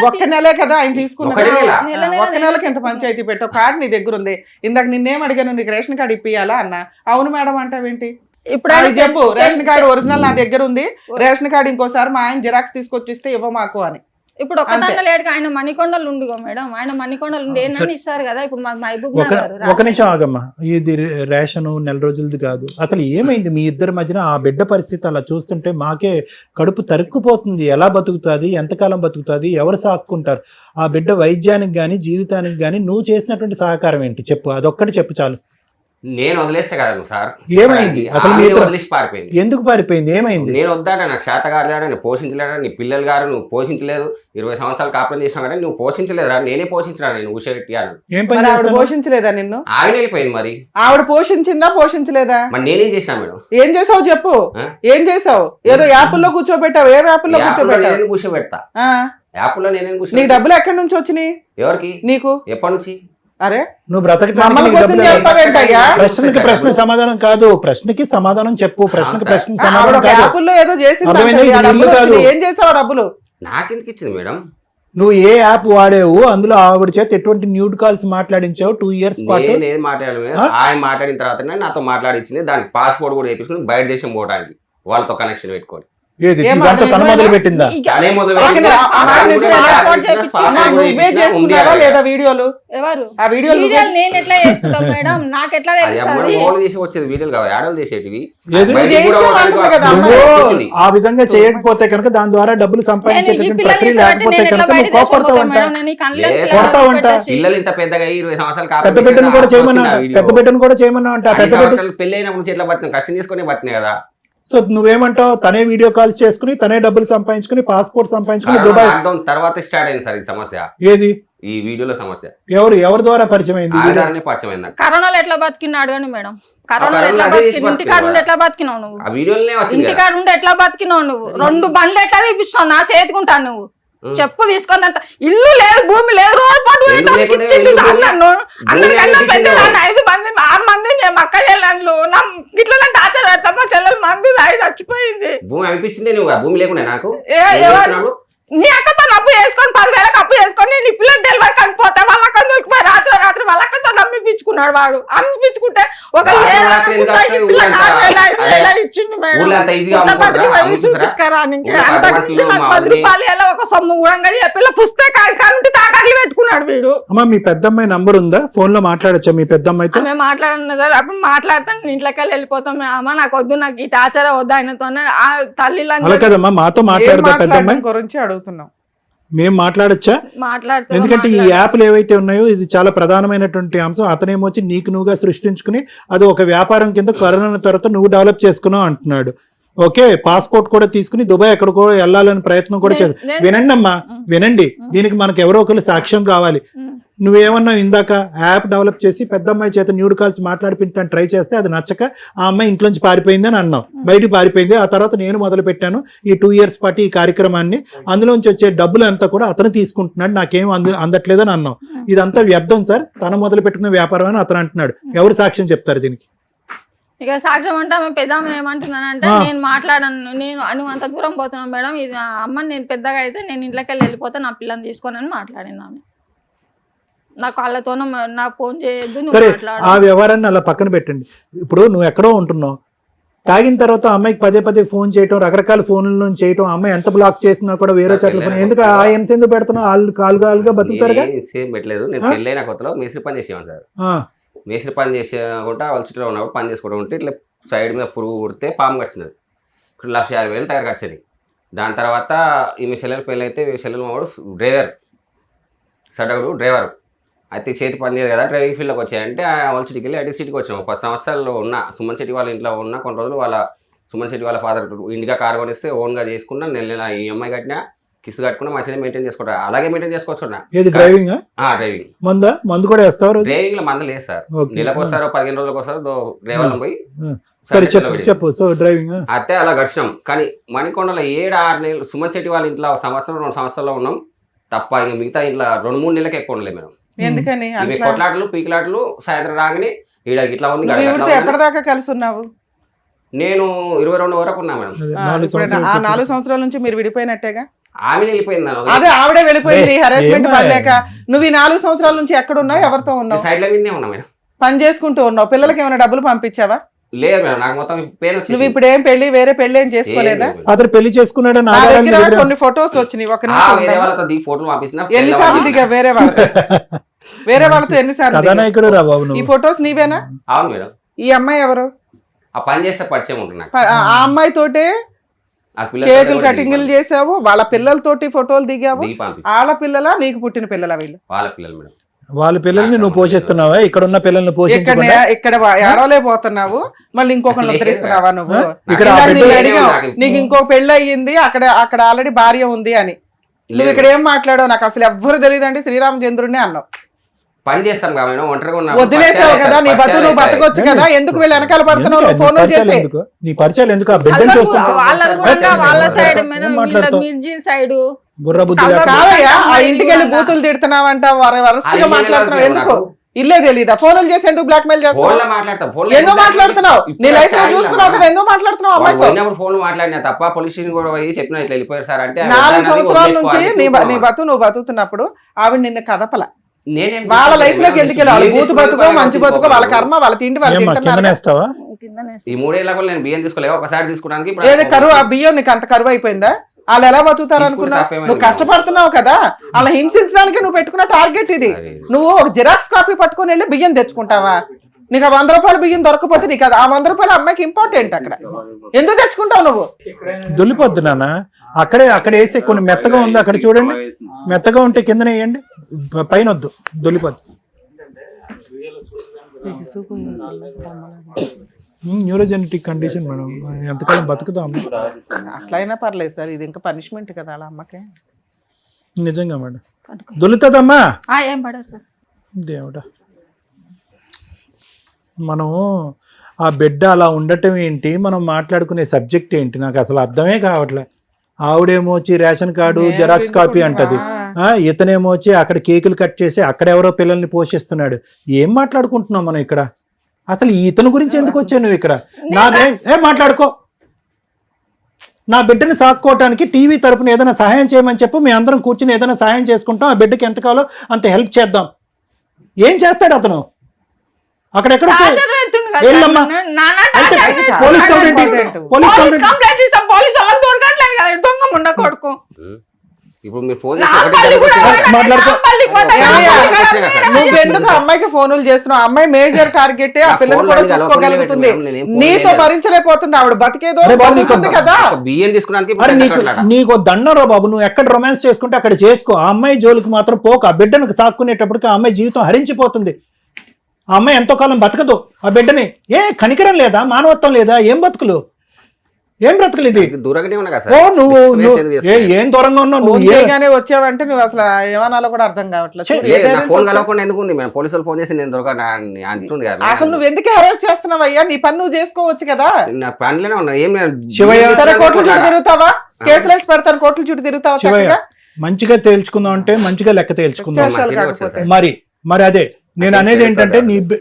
ఒక్క నెలే కదా ఆయన తీసుకున్నాడు. ఒక్క నెలకి ఎంత పంచాయతీ పెట్టావు? కార్డు నీ దగ్గర ఉంది. ఇందాక నిన్నేం అడిగాను, నీకు రేషన్ కార్డు ఇప్పియాలా అన్న. అవును మేడం అంటావేంటి? ఇప్పుడు చెప్పు, రేషన్ కార్డు ఒరిజినల్ నా దగ్గర ఉంది, రేషన్ కార్డు ఇంకోసారి మా ఆయన జిరాక్స్ తీసుకొచ్చిస్తే ఇవ్వ మాకు అని. ఇప్పుడు ఒక లేడు, ఆయన మణికొండలు ఉండిగో మేడం, ఆయన మణికొండలు ఉండి ఏంటని ఇస్తారు కదా. ఇప్పుడు మాకు మహబూబ్ నగర్. ఒక నిమిషం ఆగమ్మా, ఇది రేషన్ నెల రోజులది కాదు. అసలు ఏమైంది మీ ఇద్దరి మధ్యన? ఆ బిడ్డ పరిస్థితి అలా చూస్తుంటే మాకే కడుపు తరుక్కుపోతుంది. ఎలా బతుకుతుంది, ఎంతకాలం బతుకుతుంది, ఎవరు సాక్కుంటారు? ఆ బిడ్డ వైద్యానికి కానీ జీవితానికి కానీ నువ్వు చేసినటువంటి సహకారం ఏంటి చెప్పు, అదొక్కటి చెప్పు చాలు. నేను వదిలేస్తే కదా సార్. ఏమైంది అసలు? వదిలేసి పారిపోయింది. ఎందుకు పారిపోయింది? ఏమైంది? నేను వద్దాట, నాకు శాత కాలేదా, నేను పోషించలేదా, నీ పిల్లలు గారు నువ్వు పోషించలేదు, 20 సంవత్సరాలు కాపురం చేసినా కానీ నువ్వు పోషించలేదురా, నేనే పోషించరా. నేను ఊసేటి ఏం పని? ఆవిడ పోషించలేదా నిన్ను? ఆవిడ వెళ్ళిపోయింది. మరి ఆవిడ పోషించిందా పోషించలేదా? మరి నేనేం చేసినా మేడం? ఏం చేసావు చెప్పు, ఏం చేసావు? ఏదో యాప్లో కూర్చోబెట్టావు. ఏ యాప్లో కూర్చోబెట్టావు? కూర్చోబెడతా. యాప్లో నేనేం కూర్చో. నీకు డబ్బులు ఎక్కడి నుంచి వచ్చినాయి? ఎవరికి? నీకు. ఎప్పటి నుంచి? అరే నువ్వు బ్రతకడానికి ప్రశ్నకి ప్రశ్న సమాధానం కాదు, ప్రశ్నకి సమాధానం చెప్పు. ప్రశ్నకి ప్రశ్న సమాధానం కాదు. ఏదో చేసి ఏం చేసావు డబ్బులు? నాకెందుకు ఇచ్చింది మేడం? నువ్వు ఏ యాప్ వాడేవు, అందులో ఆవిడ చేత ఎటువంటి న్యూడ్ కాల్స్ మాట్లాడించావు 2 years పాటు? నేను ఏది మాట్లాడాను, ఆయన మాట్లాడిన తర్వాతనే నాతో మాట్లాడించింది. దానికి పాస్పోర్ట్ కూడా వేపించుకుని బయట దేశం పోవడానికి వాళ్ళతో కనెక్షన్ పెట్టుకొని. ఏది ఏం ఇదంతా తన మొదలు పెట్టిందా? తనే మొదలు ఓకే, పెట్టింది. ఆ మాట ఆయన నిజమే. కూడా ఆ మాట్లాడించిన పాస్పోర్ట్ కూడా నువ్వే వేపించిన ఉంది చేసుకున్నావా ఆయన. లేదా వీడియోలు? ఎవరు ఆ వీడియోలు వీడియోలు నేను ఎట్లా చేసుకుంటాం మేడం? నాకు ఎట్లా అది అమ్మ తెలుస్తుంది? మోడల్ చేసి వచ్చేది వీడియోలు కావు, ఆడలు చేసేటివి. ఏది? బయటికి కూడా చేయించావు పోవడానికి అనుకుంటా కదా అసలు నువ్వు వచ్చింది. ఆ విధంగా చేయకపోతే కనుక దాని ద్వారా డబ్బులు సంపాదించేటటువంటి ప్రక్రియ లేకపోతే కనుక నువ్వు కోపడతావంట, కొడతావంట. పిల్లలు ఇంత పెద్దగా 20 సంవత్సరాలు పెద్ద బిడ్డను కూడా చేయమన్నావు, పెద్ద బిడ్డను కూడా చేయమన్నావు అంట. పెద్ద బిడ్డ పెళ్లి అయినప్పుడు చెట్ల బతిన కష్టం చేసుకుని బతినే కదా. సో నువ్వేమంటావు, తనే వీడియో కాల్స్ చేసుకుని తనే డబ్బులు సంపాదించుకుని పాస్పోర్ట్ సంపాదించుకుని దుబాయ్. లాక్డౌన్ తర్వాత స్టార్ట్ అయింది సార్ ఈ సమస్య, ఏది ఈ వీడియోలో సమస్య. ఎవరి ద్వారా పరిచయం అయింది? ఆధారనే పరిచయం అయింది నాకు. కరోనాలో ఎట్లా బతికినాడు కానీ మేడం? కరోనాలో కరోనాలో ఎట్లా అదే చేసి బతికి ఇంటికాడ బతికినావు ఉండి ఎట్లా బతికినావు నువ్వు? ఆ వీడియోలోనే వచ్చింది కదా. ఇంటికాడ ఉండి ఎట్లా బతికినావు నువ్వు? 2 బండ్లు ఎట్లా తీపిస్తావు నా చేతికుంటాను నువ్వు? చెప్పు తీసుకొని అంత ఇల్లు లేదు, భూమి లేదు, రోడ్ పట్టు ఎందుకు లేకుండా ఇచ్చింది ఎందుకు సార్ భూమి? నన్ను. అందరికన్నా భూమి పెద్ద ఎందుకు నన్ను 5 మంది 6 మంది మేము అక్క చెల్లెళ్ళు ఇట్లా టాచర్ పెడతాం. మా చెల్లెలు మంది 5 చచ్చిపోయింది. భూమి అనిపించింది నువ్వు, ఆ భూమి లేకుండా నాకు ఎవరు చేస్తున్నావు? నీ అక్కతో అప్పు చేసుకొని 10,000 అప్పు చేసుకొని నీ పిల్లలు డెలివరీ కనిపోతే వాళ్ళ అక్క దొరికిపోయి రాత్రి వాళ్ళ అక్కతో అమ్మిపించుకున్నాడు వాడు. అమ్మిపించుకుంటే ఒక రాత్రి ఎందుకు వస్తాయి? ఊళ్ళంతా ఇచ్చింది ఊళ్ళో అంత ఈజీగా అమ్ముకుంటారా? అమ్ముకుంటారా? అంత ఇచ్చి నాకు 10 రూపాయలు ఎలా ఒక సొమ్ము కూడా పిల్ల పుస్తకాలు కంటి తాకట్లు పెట్టుకున్నాడు వీడు. అమ్మా మీ పెద్దమ్మాయి నంబర్ ఉందా? ఫోన్ లో మాట్లాడచ్చా మీ పెద్దమ్మాయితో? మేము మాట్లాడిన సార్ అప్పుడు మాట్లాడతాను ఇంట్లోకి వెళ్ళిపోతాం. అమ్మ నాకు వద్దు, నాకు ఈ టార్చర్ వద్దు ఆయనతో ఆ తల్లి అలా కదమ్మా, మాతో మాట్లాడదా పెద్దమ్మాయి? గురించి అడుగుతున్నాం. మేము మాట్లాడచ్చా? మాట్లాడుతాం. ఎందుకంటే ఈ యాప్లు ఏవైతే ఉన్నాయో ఇది చాలా ప్రధానమైనటువంటి అంశం. అతనేమో వచ్చి నీకు నువ్వుగా సృష్టించుకుని అది ఒక వ్యాపారం కింద కరోనా తర్వాత నువ్వు డెవలప్ చేసుకున్నావు అంటున్నాడు. ఓకే, పాస్పోర్ట్ కూడా తీసుకుని దుబాయ్ ఎక్కడికో వెళ్ళాలని ప్రయత్నం కూడా చేస్తా. వినండి అమ్మా, వినండి, దీనికి మనకు ఎవరో ఒకరు సాక్ష్యం కావాలి. నువ్వేమన్నావు ఇందాక, యాప్ డెవలప్ చేసి పెద్ద అమ్మాయి చేత న్యూడ్ కాల్స్ మాట్లాడిపించడానికి ట్రై చేస్తే అది నచ్చక ఆ అమ్మాయి ఇంట్లోంచి పారిపోయింది అని అన్నావు. బయటికి పారిపోయింది. ఆ తర్వాత నేను మొదలు పెట్టాను ఈ 2 years పాటు ఈ కార్యక్రమాన్ని. అందులోంచి వచ్చే డబ్బులు అంతా కూడా అతను తీసుకుంటున్నాడు, నాకేం అందట్లేదని అన్నావు. ఇదంతా వ్యర్థం సార్, తన మొదలు పెట్టుకున్న వ్యాపారం అని అతను అంటున్నాడు. ఎవరు సాక్ష్యం చెప్తారు దీనికి? ఇక సాక్ష్యం అంటే ఆమె పెద్దమ్మ ఏమంటుందనంటే, నేను మాట్లాడను, నువ్వు అంత దూరం పోతున్నావు మేడం, ఇది అమ్మని నేను పెద్దగా అయితే నేను ఇంట్లోకి వెళ్ళిపోతే నా పిల్లని తీసుకోనని మాట్లాడింది ఆమె. నాకు వాళ్ళతోనూ నాకు ఫోన్ చేయొద్దు, నువ్వు సరే మాట్లాడు. ఆ వ్యవహారాన్ని అలా పక్కన పెట్టండి. ఇప్పుడు నువ్వు ఎక్కడో ఉంటున్నావు, తాగిన తర్వాత అమ్మాయికి పదే ఫోన్ చేయటం, రకరకాల ఫోన్ల నుంచి చేయటం, అమ్మాయి ఎంత బ్లాక్ చేసినా కూడా వేరే చోట్ల ఫోన్. ఎందుకు ఆ ఎంస ఎందుకు పెడుతున్నావు? వాళ్ళు కాలుగా బతుకుతారుగా. సేమ్ పెట్టలేదు. నేను పెళ్ళైన కొత్తలో మేస్త్రి పని చేసేవాను సార్. మేస్త్రి పని చేసుకుంటా వాళ్ళ చుట్టూ ఉన్నప్పుడు పని చేసుకోవడం ఉంటే ఇట్లా సైడ్ మీద పురుగు కుడితే పాము కడిచినది. ఇక్కడ 1,50,000 తయారు కడిచేది. దాని తర్వాత ఈమె చెల్లెలు పెళ్ళి అయితే చెల్లెలు వాడు డ్రైవర్, సడగుడు డ్రైవర్ అయితే చేతి పని చేయదు కదా, డ్రైవింగ్ ఫీల్డ్లోకి వచ్చాయంటే వాళ్ళ సిటీకి వెళ్ళి ఐటీ సిటీకి వచ్చాము. 10 సంవత్సరాలు ఉన్న సుమన్ శెట్టి వాళ్ళ ఇంట్లో ఉన్న కొన్ని రోజులు వాళ్ళ సుమన్ శెట్టి వాళ్ళ ఫాదర్ ఇండిగా కార్ కొనిస్తే ఓన్గా చేసుకున్నా, నెల ఈఎంఐ కట్టినా, కిస్ కట్టుకున్నా, మంచిగా మెయింటైన్ చేసుకుంటా. అలాగే మెయింటైన్ చేసుకోవచ్చు. డ్రైవింగ్ డ్రైవింగ్ మందు కూడా వేస్తావు? డ్రైవింగ్ లో మంద లేదు సార్. నెలకు వస్తారు, 15 రోజులకు వస్తారు, డ్రైవర్లు పోయి. సరే చెప్పు. సో డ్రైవింగ్ అయితే అలా గడిచినాం. కానీ మణికొండలో 7-6 నెలలు సుమన్ శెట్టి వాళ్ళ ఇంట్లో 1 సంవత్సరం 2 సంవత్సరాల్లో ఉన్నాం తప్ప. ఇంక మిగతా ఇంట్లో 2-3 నెలలకు ఎక్కువ ఉండలేదు మేము. ఎందుకని? కొట్లాటలు పీకులాటలు సాయంత్రం రాగానే ఈడ ఇట్లా ఉంది. ఎప్పటిదాకా కలిసి ఉన్నావు? నేను 22 వరకు ఉన్నా మేడం. ఆ 4 సంవత్సరాల నుంచి మీరు విడిపోయినట్టేగా? ఆమె వెళ్ళిపోయింది. అదే ఆవిడే వెళ్ళిపోయింది హెరాస్మెంట్ పడలేక. నువ్వు ఈ 4 సంవత్సరాల నుంచి ఎక్కడ ఉన్నావు? ఎవరితో ఉన్నావు? సైడ్ లో విందే ఉన్నా మేడం. పని చేసుకుంటూ ఉన్నావు. పిల్లలకి ఏమైనా డబ్బులు పంపించావా? లేదు మేడం, నాకు మొత్తం పెయిన్ వచ్చింది. నువ్వు ఇప్పుడు ఏం వేరే పెళ్లి ఏం చేసుకోలేదా? అతను పెళ్లి చేసుకున్నాడు. కొన్ని ఫొటోస్ వచ్చినాయి. ఒక ఫోటోలు పంపిస్తున్నా. ఎన్నిసార్లు దిగా వేరే వాళ్ళతో ఎన్నిసార్లు? కథానాయకుడు రా బాబు. ఈ ఫొటోస్ నీవేనా? అవును మేడం. ఈ అమ్మాయి ఎవరు? ఆ పని చేస్తే పరిచయం ఉంటున్నా. ఆ అమ్మాయి తోటే కేకులు కటింగ్లు చేసావు, వాళ్ళ పిల్లలతోటి ఫోటోలు దిగావు. వాళ్ళ పిల్లలా నీకు పుట్టిన పిల్లలా? వీళ్ళు వాళ్ళ పిల్లలు మేడం. వాళ్ళ పిల్లల్ని నువ్వు పోషిస్తున్నావా? ఇక్కడ ఉన్న పిల్లల్ని ఇక్కడ ఏడవలే పోతున్నావు, మళ్ళీ ఇంకొకరిని ఉద్ధరిస్తున్నావా నువ్వు? ఇక్కడ నీకు ఇంకో పెళ్లి అయ్యింది, అక్కడ ఆల్రెడీ భార్య ఉంది అని. నువ్వు ఇక్కడ ఏం మాట్లాడావు? నాకు అసలు ఎవ్వరు తెలియదు అంటే శ్రీరామచంద్రుడిని అన్నావు. పని చేస్తాను కదా, ఒంటరిగా వదిలేసావు కదా, నీ బతుకు నువ్వు బతకొచ్చు కదా, ఎందుకు వీళ్ళు వెనకాల పడుతున్నావు? ఫోన్ చేసి నీ పరిచయాలు ఎందుకు? ఆ బిడ్డను ఆ ఇంటికి వెళ్ళి బూతులు తిడుతున్నావంట, వరసగా మాట్లాడుతున్నావు ఎందుకు? ఇల్లే తెలీదా? ఫోన్లు చేసి ఎందుకు బ్లాక్ మెయిల్ చేస్తావు? ఫోన్లో మాట్లాడతాం. ఎందుకు మాట్లాడుతున్నావు? నీ లైఫ్ లో చూసుకున్నావు కదా, ఎందుకు మాట్లాడుతున్నావు అమ్మాయితో? పోయినప్పుడు ఫోన్ మాట్లాడినా తప్ప పోలీస్ స్టేషన్ కూడా పోయి చెప్పిన ఇట్లా వెళ్ళిపోయారు సార్ అంటే 4 సంవత్సరాల నుంచి నీ నువ్వు బతుకుతున్నప్పుడు ఆవిడ నిన్ను కదపల. నేనేం వాళ్ళ లైఫ్ లోకి ఎందుకు వెళ్ళాలి? బూతు బతుకో మంచి బతుకో వాళ్ళ కర్మ, వాళ్ళ తిండి వాళ్ళు తింటున్నారు. కిందనేస్తావా? ఈ 3 ఏళ్ళ కూడా నేను బియ్యం తీసుకోలేక ఒకసారి తీసుకోవడానికి ఏదో కరువు, ఆ బియ్యం నీకు అంత కరువు అయిపోయిందా? వాళ్ళు ఎలా బతుకుతారు అనుకున్నావు? నువ్వు కష్టపడుతున్నావు కదా, అలా హింసించడానికి నువ్వు పెట్టుకున్న టార్గెట్ ఇది. నువ్వు ఒక జిరాక్స్ కాపీ పట్టుకుని వెళ్ళి బియ్యం తెచ్చుకుంటావా? నీకు 100 రూపాయలు బియ్యం దొరకపోతే నీకు ఆ 100 రూపాయలు అమ్మాయికి ఇంపార్టెంట్. అక్కడ ఎందుకు తెచ్చుకుంటావు నువ్వు? దొల్లిపోద్దు నాన్న. అక్కడ వేసి కొన్ని మెత్తగా ఉంది, అక్కడ చూడండి. మెత్తగా ఉంటే కిందనే వేయండి, పైన వద్దు, దొల్లిపోద్దు. న్యూరోజెనెటిక్ కండిషన్ మేడం, ఎంతకాలం బతుకుతాం. అట్లయినా పర్లేదు సార్, ఇది ఇంకా పనిష్మెంట్ కదా అలా అమ్మకి. నిజంగా మేడం దొల్లుతుందమ్మా. ఏం పడదు సార్. దేవుడా, మనం ఆ బిడ్డ అలా ఉండటం ఏంటి, మనం మాట్లాడుకునే సబ్జెక్ట్ ఏంటి, నాకు అసలు అర్థమే కావట్లే. ఆవిడేమో వచ్చి రేషన్ కార్డు జెరాక్స్ కాపీ అంటది, ఇతనేమో వచ్చి అక్కడ కేకులు కట్ చేసి అక్కడెవరో పిల్లల్ని పోషిస్తున్నాడు. ఏం మాట్లాడుకుంటున్నాం మనం ఇక్కడ? అసలు ఇతని గురించి ఎందుకు వచ్చావు నువ్వు ఇక్కడ? ఏం మాట్లాడుకో. నా బిడ్డని సాక్కోవటానికి టీవీ తరపున ఏదైనా సహాయం చేయమని చెప్పు, మీ అందరం కూర్చుని ఏదైనా సహాయం చేసుకుంటాం, ఆ బిడ్డకి ఎంత కావాలో అంత హెల్ప్ చేద్దాం. ఏం చేస్తాడు అతను? అక్కడెక్కడ పోలీస్ ఇప్పుడు మీరు ఫోన్ నువ్వెందుకు అమ్మాయికి ఫోన్లు చేస్తున్నావు? అమ్మాయి మేజర్ టార్గెట్, ఆ పిల్లలు కూడా చూసుకోగలుగుతుంది. నీతో భరించలేకపోతుంది ఆవిడ, బతికేదో కదా. బియ్యం తీసుకున్నానికి నీకు దండరా బాబు, నువ్వు ఎక్కడ రొమాన్స్ చేసుకుంటే అక్కడ చేసుకో. ఆ అమ్మాయి జోలికి మాత్రం పోక. ఆ బిడ్డను సాక్కునేటప్పటికి ఆ అమ్మాయి జీవితం హరించిపోతుంది. ఆ అమ్మాయి ఎంతో కాలం బతకదు. ఆ బిడ్డని కనికరం లేదా, మానవత్వం లేదా? ఏం బతుకులు, ఏం బ్రతుకులు ఇది? దూరంగానే ఉన్నా కదా. ఓ నువ్వు ఏం దూరంగా ఉన్నావు? నువ్వు వచ్చావంటే నువ్వు అసలు ఏమనాలో కూడా అర్థం కావట్లేదు. ఫోన్ కలవకుండా ఎందుకు ఉంది? మేము పోలీసులు ఫోన్ చేసి నేను అంటుండే కదా. అసలు నువ్వు ఎందుకు హెరాస్ చేస్తున్నావు అయ్యా? నీ పని నువ్వు చేసుకోవచ్చు కదా. నా పనిలోనే ఉన్నా. ఏం సరే, కోర్టుల చుట్టూ తిరుగుతావా? కేసులు వేసి పెడతాను, కోర్టుల చుట్టూ తిరుగుతావా? మంచిగా తేల్చుకుందాం అంటే మంచిగా లెక్క తేల్చుకుందాం. మరి అదే నేను అనేది ఏంటంటే,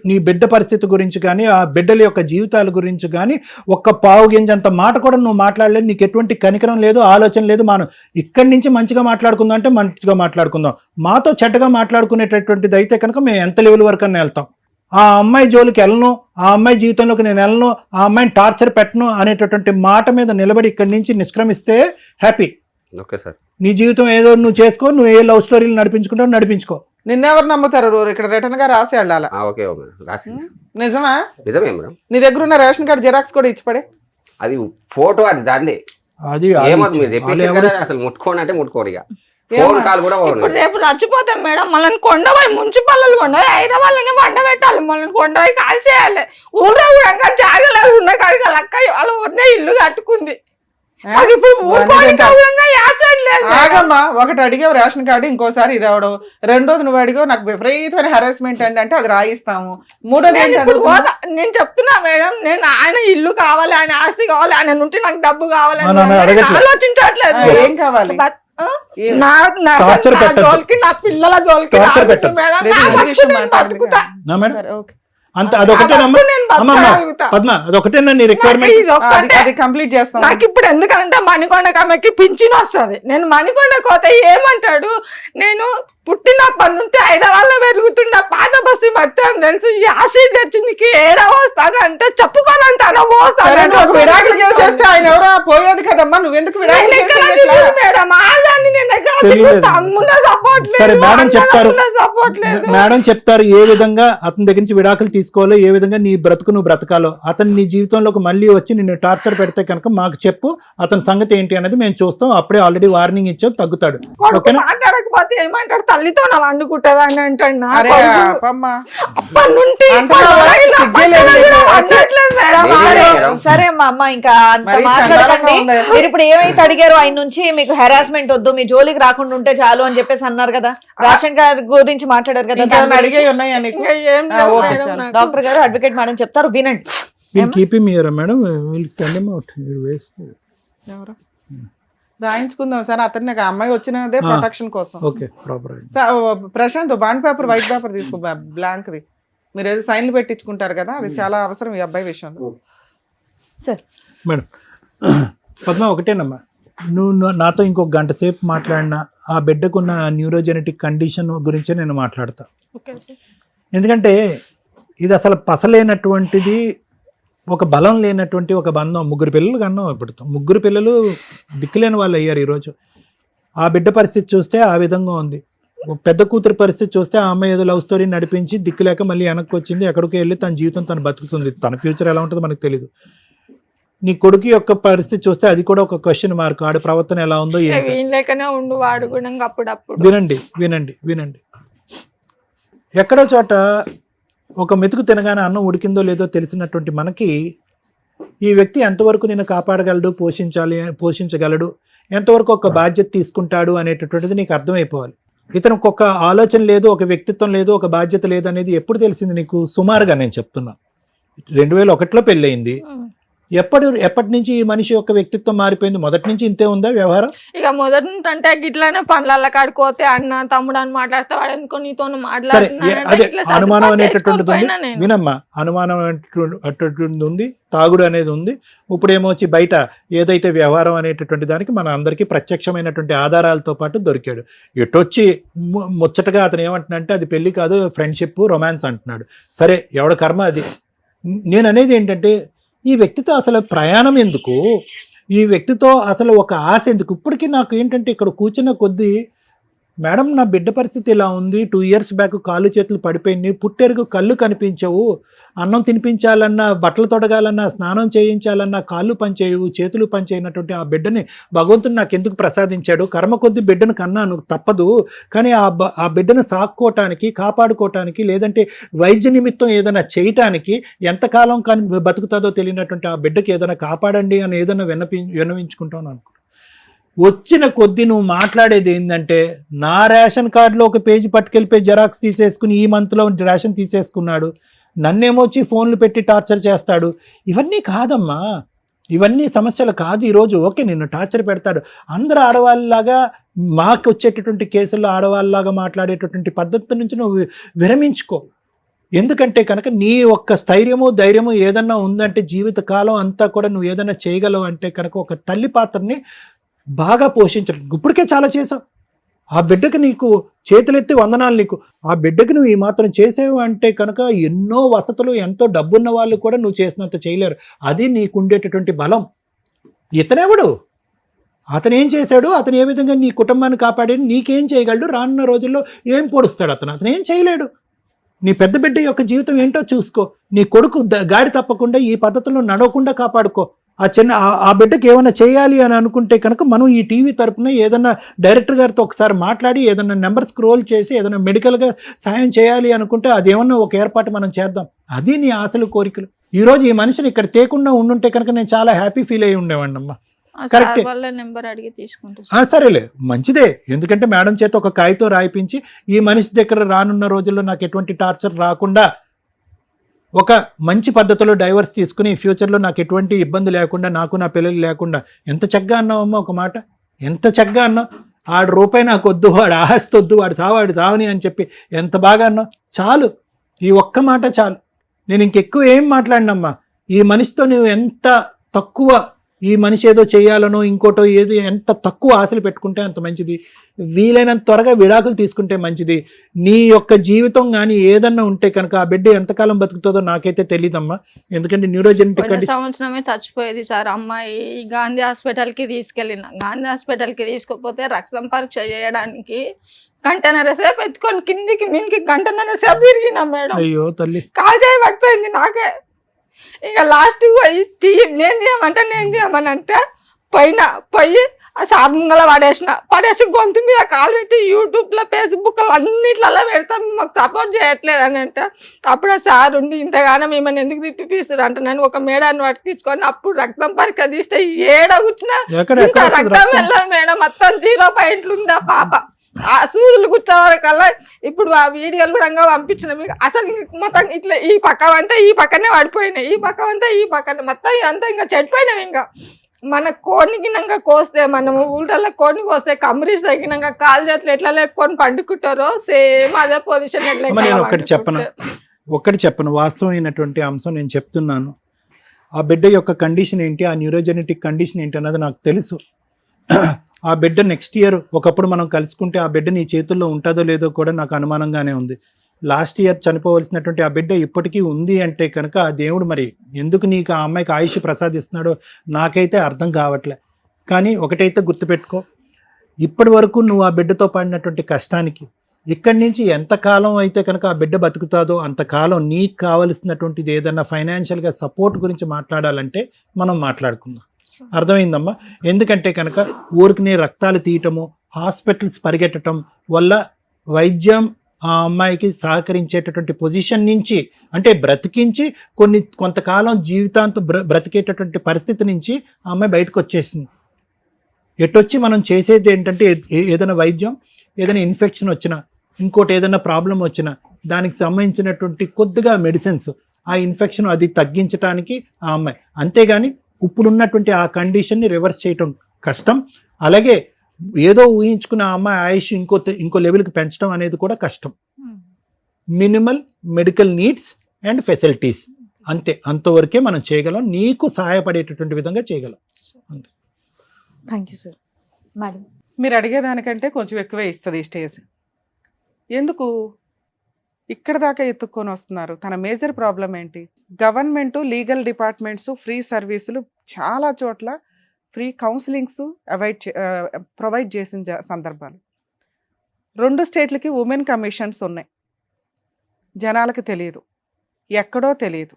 నీ బిడ్డ పరిస్థితి గురించి కానీ, ఆ బిడ్డల యొక్క జీవితాల గురించి కానీ ఒక్క పావు గింజంత మాట కూడా నువ్వు మాట్లాడలేదు. నీకు ఎటువంటి కనికరం లేదు, ఆలోచన లేదు. మనం ఇక్కడి నుంచి మంచిగా మాట్లాడుకుందాం అంటే మంచిగా మాట్లాడుకుందాం. మాతో చెడ్డగా మాట్లాడుకునేటటువంటిది అయితే కనుక మేము ఎంత లెవెల్ వరకు అని వెళ్తాం. ఆ అమ్మాయి జోలికి వెళ్ళను, ఆ అమ్మాయి జీవితంలోకి నేను వెళ్ళను, ఆ అమ్మాయిని టార్చర్ పెట్టను అనేటటువంటి మాట మీద నిలబడి ఇక్కడి నుంచి నిష్క్రమిస్తే హ్యాపీ. ఓకే సార్, నీ జీవితం ఏదో నువ్వు చేసుకో, నువ్వు ఏ లవ్ స్టోరీలు నడిపించుకుంటావు నడిపించుకో. నిన్నెవరు నమ్ముతారు? ఇక్కడ రిటర్న్ గా రాసి వెళ్ళాలి. నిజమా? నిజమే మేడం. నీ దగ్గర ఉన్న రేషన్ కార్డు జిరాక్స్ కూడా ఇచ్చిపడే. అది ఫోటో, అది దాన్ని అసలు ముట్టుకోని అంటే ముట్టుకోడు. ఇక ఫోన్ కాల్ కూడా రేపు చచ్చిపోతాం మేడం. మళ్ళీ కొండపోయి మున్సిపల్ కొండపోయి హైదరాబాద్లోనే వండ పెట్టాలి, మళ్ళీ కొండపోయి కాల్ చేయాలి. ఊళ్ళో కూడా జాగలేదు ఉన్న కాడికి లక్క వాళ్ళ వద్ద ఇల్లు కట్టుకుంది. ఆగమ్మా, ఒకటి అడిగావు రేషన్ కార్డు, ఇంకోసారి ఇది అవడం, రెండోది నువ్వు అడిగావు నాకు విపరీతమైన హెరాస్మెంట్ అంటే అది రాయిస్తాము, మూడోది నేను చెప్తున్నా మేడం, నేను ఆయన ఇల్లు కావాలి, ఆయన ఆస్తి కావాలి, ఆయన నుండి నాకు డబ్బు కావాలి ఆలోచించట్లేదు. ఏం కావాలి? నా పిల్లల జోలికి అంత అదొకటేనా నీ రిక్వైర్మెంట్? అది కంప్లీట్ చేస్తాం. నాకు ఇప్పుడు ఎందుకంటే మణికొండ కమ్మకి పింఛన్ వస్తుంది. నేను మణికొండ కోత ఏమంటాడు, నేను పుట్టినప్పటి నుంచి హైదరాబాద్ లో పెరుగుతున్న పాత బస్సు మొత్తం తెలుసు. యాసిడ్ వచ్చి నీకు ఏడా వస్తాను అంటే చెప్పుకోనంటాను. విడాకులు చేసేస్తే ఆయన ఎవరో పోయేది కదమ్మా, నువ్వెందుకు విడాకులు? సరే మేడం చెప్తారు, మేడం చెప్తారు ఏ విధంగా అతని దగ్గర నుంచి విడాకులు తీసుకోవాలో, ఏ విధంగా నీ బ్రతుకు నువ్వు బ్రతకాలో. అతను నీ జీవితంలోకి మళ్ళీ వచ్చి నిన్ను టార్చర్ పెడితే కనుక మాకు చెప్పు, అతని సంగతి ఏంటి అనేది మేము చూస్తాం. అప్పుడే ఆల్రెడీ వార్నింగ్ ఇచ్చావు, తగ్గుతాడు. ఓకేనా? మాట్లాడకపోతే ఏమంటాడు, తల్లితో నా వండుకుంటా అని అంటాడు. సరే అమ్మా, అమ్మ ఇంకా మాట్లాడకండి. మీరు ఇప్పుడు ఏమైతే అడిగారు ఆయన నుంచి, మీకు హెరాస్మెంట్ వద్దు, మీ జోలికి రాకుండా ఉంటే చాలు అని చెప్పేసి అన్నారు కదా. రేషన్ కార్డు గురించి మాట్లాడారు కదా. డాక్టర్ గారు, అడ్వకేట్ మేడం చెప్తారు, వినండి. రాయించుకుందాం సార్, అతన్ని అమ్మాయి వచ్చినదే ప్రొటెక్షన్ కోసం. Okay proper. Prashant bond paper, white paper తీసుకో, బ్లాంక్ ది. మీరు ఏదో సైన్లు పెట్టించుకుంటారు కదా, అది చాలా అవసరం ఈ అబ్బాయి విషయంలో. సార్ మేడం పద్మ, ఒకటేనమ్మా, నువ్వు నాతో ఇంకొక గంట సేపు మాట్లాడినా ఆ బిడ్డకున్న న్యూరోజెనెటిక్ కండిషన్ గురించే నేను మాట్లాడతా. ఎందుకంటే ఇది అసలు పసలేనటువంటిది, ఒక బలం లేనటువంటి ఒక బంధం. 3 పిల్లలు కన్నాం ఇప్పుడు, 3 పిల్లలు దిక్కులేని వాళ్ళు అయ్యారు ఈరోజు. ఆ బిడ్డ పరిస్థితి చూస్తే ఆ విధంగా ఉంది. పెద్ద కూతురు పరిస్థితి చూస్తే ఆ అమ్మాయి ఏదో లవ్ స్టోరీ నడిపించి దిక్కులేక మళ్ళీ వెనక్కి వచ్చింది, ఎక్కడికి వెళ్ళి తన జీవితం తను బతుకుతుంది. తన ఫ్యూచర్ ఎలా ఉంటుందో మనకు తెలియదు. నీ కొడుకు యొక్క పరిస్థితి చూస్తే అది కూడా ఒక క్వశ్చన్ మార్క్. ఆడ ప్రవర్తన ఎలా ఉందో వీళ్ళకనే ఉండు వాడు కూడా అప్పుడప్పుడు. వినండి వినండి వినండి, ఎక్కడో చోట ఒక మెతుకు తినగానే అన్నం ఉడికిందో లేదో తెలిసినటువంటి మనకి ఈ వ్యక్తి ఎంతవరకు నిన్ను కాపాడగలడు, పోషించగలడు, ఎంతవరకు ఒక బాధ్యత తీసుకుంటాడు అనేటటువంటిది నీకు అర్థమైపోవాలి. ఇతనికి ఒక ఆలోచన లేదు, ఒక వ్యక్తిత్వం లేదు, ఒక బాధ్యత లేదు అనేది ఎప్పుడు తెలిసింది నీకు? సుమారుగా నేను చెప్తున్నా, 2001లో పెళ్ళయింది. ఎప్పటి నుంచి ఈ మనిషి యొక్క వ్యక్తిత్వం మారిపోయింది? మొదటి నుంచి ఇంతే ఉందా వ్యవహారం? ఇక మొదటి నుంచి అంటే గిట్లానే పనుల కాడిపోతే అన్న తమ్ముడు అని మాట్లాడితే వాడు ఎందుకో నీతో సరే, అదే అనుమానం అనేటటువంటిది ఉంది. వినమ్మా, అనుమానం అనేటటువంటిది ఉంది, తాగుడు అనేది ఉంది. ఇప్పుడు ఏమొచ్చి బయట ఏదైతే వ్యవహారం అనేటటువంటి దానికి మన అందరికీ ప్రత్యక్షమైనటువంటి ఆధారాలతో పాటు దొరికాడు. ఎటొచ్చి ముచ్చటగా అతను ఏమంటున్నాడంటే అది పెళ్లి కాదు, ఫ్రెండ్షిప్, రొమాన్స్ అంటున్నాడు. సరే, ఎవడ కర్మ అది. నేను అనేది ఏంటంటే ఈ వ్యక్తితో అసలు ప్రయాణం ఎందుకు, ఈ వ్యక్తితో అసలు ఒక ఆశ ఎందుకు? ఇప్పటికీ నాకు ఏంటంటే ఇక్కడ కూర్చున్న కొద్దీ, మేడం నా బిడ్డ పరిస్థితి ఇలా ఉంది, 2 years బ్యాక్ కాళ్ళు చేతులు పడిపోయింది, పుట్టెరుగు కళ్ళు కనిపించవు, అన్నం తినిపించాలన్నా, బట్టలు తొడగాలన్నా, స్నానం చేయించాలన్నా కాళ్ళు పనిచేయవు, చేతులు పనిచేయనటువంటి ఆ బిడ్డని భగవంతుడు నాకు ఎందుకు ప్రసాదించాడు? కర్మ కొద్ది బిడ్డను కన్నాను, తప్పదు. కానీ ఆ బిడ్డను సాక్కోవటానికి, కాపాడుకోవటానికి, లేదంటే వైద్య నిమిత్తం ఏదైనా చేయటానికి ఎంతకాలం బతుకుతుందో తెలియనటువంటి ఆ బిడ్డకి ఏదైనా కాపాడండి అని ఏదైనా విన్నవించుకుంటాను అనుకో. వచ్చిన కొద్దీ నువ్వు మాట్లాడేది ఏంటంటే, నా రేషన్ కార్డులో ఒక పేజీ పట్టుకెళ్ళిపోయి జెరాక్స్ తీసేసుకుని ఈ మంత్లో రేషన్ తీసేసుకున్నాడు, నన్నేమొచ్చి ఫోన్లు పెట్టి టార్చర్ చేస్తాడు. ఇవన్నీ కాదమ్మా, ఇవన్నీ సమస్యలు కాదు. ఈరోజు ఓకే నిన్ను టార్చర్ పెడతాడు, అందరూ ఆడవాళ్ళలాగా మాకు వచ్చేటటువంటి కేసుల్లో ఆడవాళ్ళలాగా మాట్లాడేటటువంటి పద్ధతి నుంచి నువ్వు విరమించుకో. ఎందుకంటే కనుక నీ ఒక్క స్థైర్యము, ధైర్యము ఏదన్నా ఉందంటే జీవితకాలం అంతా కూడా నువ్వు ఏదైనా చేయగలవు అంటే కనుక ఒక తల్లి పాత్రని బాగా పోషించడం. ఇప్పటికే చాలా చేసావు. ఆ బిడ్డకి నీకు చేతులెత్తి వందనాలు. నీకు ఆ బిడ్డకి నువ్వు ఈ మాత్రం చేసావు అంటే కనుక ఎన్నో వసతులు, ఎంతో డబ్బున్న వాళ్ళు కూడా నువ్వు చేసినంత చేయలేరు. అది నీకు ఉండేటటువంటి బలం. ఇతనెవడు? అతను ఏం చేశాడు? అతను ఏ విధంగా నీ కుటుంబాన్ని కాపాడాడు? నీకేం చేయగలడు? రానున్న రోజుల్లో ఏం పొడుస్తాడు అతను ఏం చేయలేడు. నీ పెద్ద బిడ్డ యొక్క జీవితం ఏంటో చూసుకో. నీ కొడుకు గాడి తప్పకుండా ఈ పద్ధతిలో నడవకుండా కాపాడుకో. ఆ బిడ్డకి ఏమైనా చేయాలి అని అనుకుంటే కనుక మనం ఈ టీవీ తరపున ఏదైనా డైరెక్టర్ గారితో ఒకసారి మాట్లాడి ఏదైనా నెంబర్ స్క్రోల్ చేసి ఏదైనా మెడికల్గా సాయం చేయాలి అనుకుంటే అదేమన్నా ఒక ఏర్పాటు మనం చేద్దాం. అది నీ ఆశలు, కోరికలు. ఈరోజు ఈ మనిషిని ఇక్కడ తేకుండా ఉండుంటే కనుక నేను చాలా హ్యాపీ ఫీల్ అయ్యి ఉండేవాడిని అమ్మా. కరెక్టే, సరేలే, మంచిదే. ఎందుకంటే మేడం చేత ఒక కాగితం రాయిపించి ఈ మనిషి దగ్గర రానున్న రోజుల్లో నాకు ఎటువంటి టార్చర్ రాకుండా ఒక మంచి పద్ధతిలో డైవర్స్ తీసుకుని ఫ్యూచర్లో నాకు ఎటువంటి ఇబ్బంది లేకుండా, నాకు నా పిల్లలు లేకుండా. ఎంత చక్కగా అన్నావమ్మా ఒక మాట, ఎంత చక్కగా అన్నావు. ఆడు రూపాయి నాకు వద్దు, వాడు ఆస్తి వద్దు, వాడు సావని అని చెప్పి ఎంత బాగా అన్నావు. చాలు, ఈ ఒక్క మాట చాలు. నేను ఇంకెక్కువ ఏం మాట్లాడినమ్మా. ఈ మనిషితో నువ్వు ఎంత తక్కువ, ఈ మనిషి ఏదో చేయాలనో ఇంకోటో ఏది ఎంత తక్కువ ఆశలు పెట్టుకుంటే అంత మంచిది. వీలైనంత త్వరగా విడాకులు తీసుకుంటే మంచిది. నీ యొక్క జీవితం కానీ ఏదన్నా ఉంటే కనుక ఆ బిడ్డ ఎంతకాలం బతుకుతుందో నాకైతే తెలియదమ్మా. ఎందుకంటే న్యూరోజెనెటిక్ సంవత్సరమే చచ్చిపోయేది సార్ అమ్మాయి. గాంధీ హాస్పిటల్కి తీసుకెళ్ళిన, గాంధీ హాస్పిటల్కి తీసుకుపోతే రక్తం పరీక్ష చేయడానికి గంటన్నర సేపు ఎత్తుకొని కిందికి మీనికి గంటన్నర సేపు తిరిగినా మేడం. అయ్యో తల్లి, కాల్ చేయి పడిపోయింది నాకే. ఇక లాస్ట్ పోయి నేను తీయమని అంటే పోయి ఆ సార్ ముంగల పడేసి గొంతు మీద కాలు పెట్టి యూట్యూబ్లో, ఫేస్బుక్లో అన్నిట్లలో పెడతాం, మాకు సపోర్ట్ చేయట్లేదు అని అంటే అప్పుడు ఆ సార్ ఉండి ఇంతగానో మిమ్మల్ని ఎందుకు తిప్పిపిస్తారు అంటే నేను ఒక మేడాన్ని పట్టుకొచ్చుకొని అప్పుడు రక్తం పరీక్ష తీస్తే ఏడ కూర్చున్నా రక్తం వెళ్ళదు మేడం, మొత్తం 0 పాయింట్లు ఉంది ఆ పాప. ఆ సూదులు కూర్చోవరకల్లా ఇప్పుడు ఆ వీడియోలు కూడా పంపించిన మీకు. అసలు మొత్తం ఇట్లా ఈ పక్క అంతా ఈ పక్కనే పడిపోయినాయి, ఈ పక్క అంతా ఈ పక్కనే మొత్తం ఇదంతా ఇంకా చెడిపోయినాం. ఇంకా మన కోడిని గినంగా కోస్తే మనం ఊళ్ళలో కోడిని కోస్తే కమ్మరీస్ తగ్గినాక కాలు చేతులు ఎట్లా లేపుకొని పండుకుంటారో సేమ్ అదే పొజిషన్ అమ్మ నేను ఒక్కటి చెప్పను వాస్తవమైనటువంటి అంశం నేను చెప్తున్నాను. ఆ బిడ్డ యొక్క కండిషన్ ఏంటి, ఆ న్యూరోజెనెటిక్ కండిషన్ ఏంటి అన్నది నాకు తెలుసు. ఆ బిడ్డ నెక్స్ట్ ఇయర్ ఒకప్పుడు మనం కలుసుకుంటే ఆ బిడ్డ నీ చేతుల్లో ఉంటుందో లేదో కూడా నాకు అనుమానంగానే ఉంది. లాస్ట్ ఇయర్ చనిపోవలసినటువంటి ఆ బిడ్డ ఇప్పటికీ ఉంది అంటే కనుక ఆ దేవుడు మరి ఎందుకు నీకు ఆ అమ్మాయికి ఆయుష్ ప్రసాదిస్తున్నాడో నాకైతే అర్థం కావట్లే. కానీ ఒకటైతే గుర్తుపెట్టుకో, ఇప్పటి వరకు నువ్వు ఆ బిడ్డతో పడినటువంటి కష్టానికి ఇక్కడి నుంచి ఎంతకాలం అయితే కనుక ఆ బిడ్డ బతుకుతాదో అంతకాలం నీకు కావలసినటువంటిది ఏదన్నా ఫైనాన్షియల్గా సపోర్ట్ గురించి మాట్లాడాలంటే మనం మాట్లాడుకుందాం. అర్థమైందమ్మా? ఎందుకంటే కనుక ఊరికి రక్తాలు తీయటము, హాస్పిటల్స్ పరిగెట్టడం వల్ల వైద్యం ఆ అమ్మాయికి సహకరించేటటువంటి పొజిషన్ నుంచి అంటే బ్రతికించి కొంతకాలం జీవితాంతం బ్రతికేటటువంటి పరిస్థితి నుంచి ఆ అమ్మాయి బయటకు వచ్చేసింది. ఎటొచ్చి మనం చేసేది ఏంటంటే ఏదైనా వైద్యం, ఏదైనా ఇన్ఫెక్షన్ వచ్చినా, ఇంకోటి ఏదైనా ప్రాబ్లం వచ్చినా దానికి సంబంధించినటువంటి కొద్దిగా మెడిసిన్స్ ఆ ఇన్ఫెక్షన్ అది తగ్గించడానికి ఆ అమ్మాయి, అంతేగాని ఇప్పుడున్నటువంటి ఆ కండిషన్ని రివర్స్ చేయటం కష్టం. అలాగే ఏదో ఊహించుకున్న ఆ అమ్మాయి ఆయుష్ ఇంకో లెవెల్కి పెంచడం అనేది కూడా కష్టం. Minimal medical needs and facilities అంతే, అంతవరకే మనం చేయగలం. నీకు సహాయపడేటటువంటి విధంగా చేయగలం. Thank you sir. మేడం మీరు అడిగేదానికంటే కొంచెం ఎక్కువే ఇస్తుంది ఈ స్టేజ్. ఎందుకు ఇక్కడ దాకా ఎత్తుక్కొని వస్తున్నారు? తన మేజర్ ప్రాబ్లం ఏంటి? గవర్నమెంట్ లీగల్ డిపార్ట్మెంట్స్ ఫ్రీ సర్వీసులు చాలా చోట్ల ఫ్రీ కౌన్సిలింగ్స్ ప్రొవైడ్ చేసిన సందర్భాలు. 2 స్టేట్లకి ఉమెన్ కమిషన్స్ ఉన్నాయి. జనాలకు తెలియదు, ఎక్కడో తెలియదు.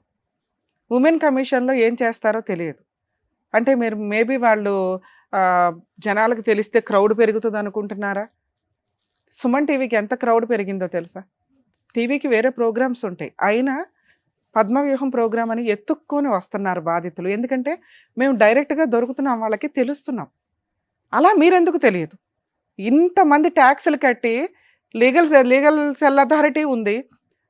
ఉమెన్ కమిషన్లో ఏం చేస్తారో తెలియదు. అంటే మీరు మేబీ వాళ్ళు జనాలకు తెలిస్తే క్రౌడ్ పెరుగుతుంది అనుకుంటున్నారా? సుమన్ టీవీకి ఎంత క్రౌడ్ పెరిగిందో తెలుసా? టీవీకి వేరే ప్రోగ్రామ్స్ ఉంటాయి, అయినా పద్మవ్యూహం ప్రోగ్రామ్ అని ఎత్తుక్కొని వస్తున్నారు బాధితులు. ఎందుకంటే మేము డైరెక్ట్గా దొరుకుతున్నాం, వాళ్ళకి తెలుస్తున్నాం. అలా మీరెందుకు తెలియదు? ఇంతమంది ట్యాక్సులు కట్టి లీగల్ సెల్ అథారిటీ ఉంది,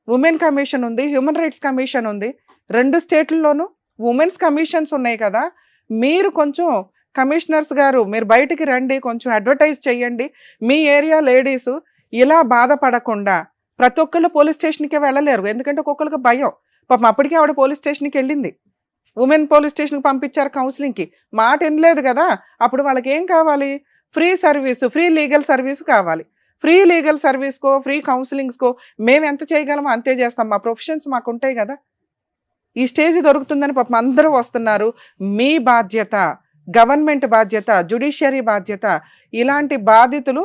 ఉమెన్ కమిషన్ ఉంది, హ్యూమన్ రైట్స్ కమిషన్ ఉంది. 2 స్టేట్లలోనూ ఉమెన్స్ కమిషన్స్ ఉన్నాయి కదా. మీరు కొంచెం కమిషనర్స్ గారు మీరు బయటికి రండి, కొంచెం అడ్వర్టైజ్ చేయండి. మీ ఏరియా లేడీసు ఇలా బాధపడకుండా ప్రతి ఒక్కళ్ళు పోలీస్ స్టేషన్కి వెళ్ళలేరు, ఎందుకంటే ఒక్కొక్కరికి భయం. పాపం అప్పటికే ఆవిడ పోలీస్ స్టేషన్కి వెళ్ళింది, ఉమెన్ పోలీస్ స్టేషన్కి పంపించారు కౌన్సిలింగ్కి, మాట వినలేదు కదా. అప్పుడు వాళ్ళకి ఏం కావాలి? Free service, free legal service కావాలి. ఫ్రీ లీగల్ సర్వీస్కో ఫ్రీ కౌన్సిలింగ్స్కో మేము ఎంత చేయగలమో అంతే చేస్తాం, మా ప్రొఫెషన్స్ మాకు ఉంటాయి కదా. ఈ స్టేజ్ దొరుకుతుందని పాపం అందరూ వస్తున్నారు. మీ బాధ్యత, గవర్నమెంట్ బాధ్యత, జ్యుడిషియరీ బాధ్యత. ఇలాంటి బాధితులు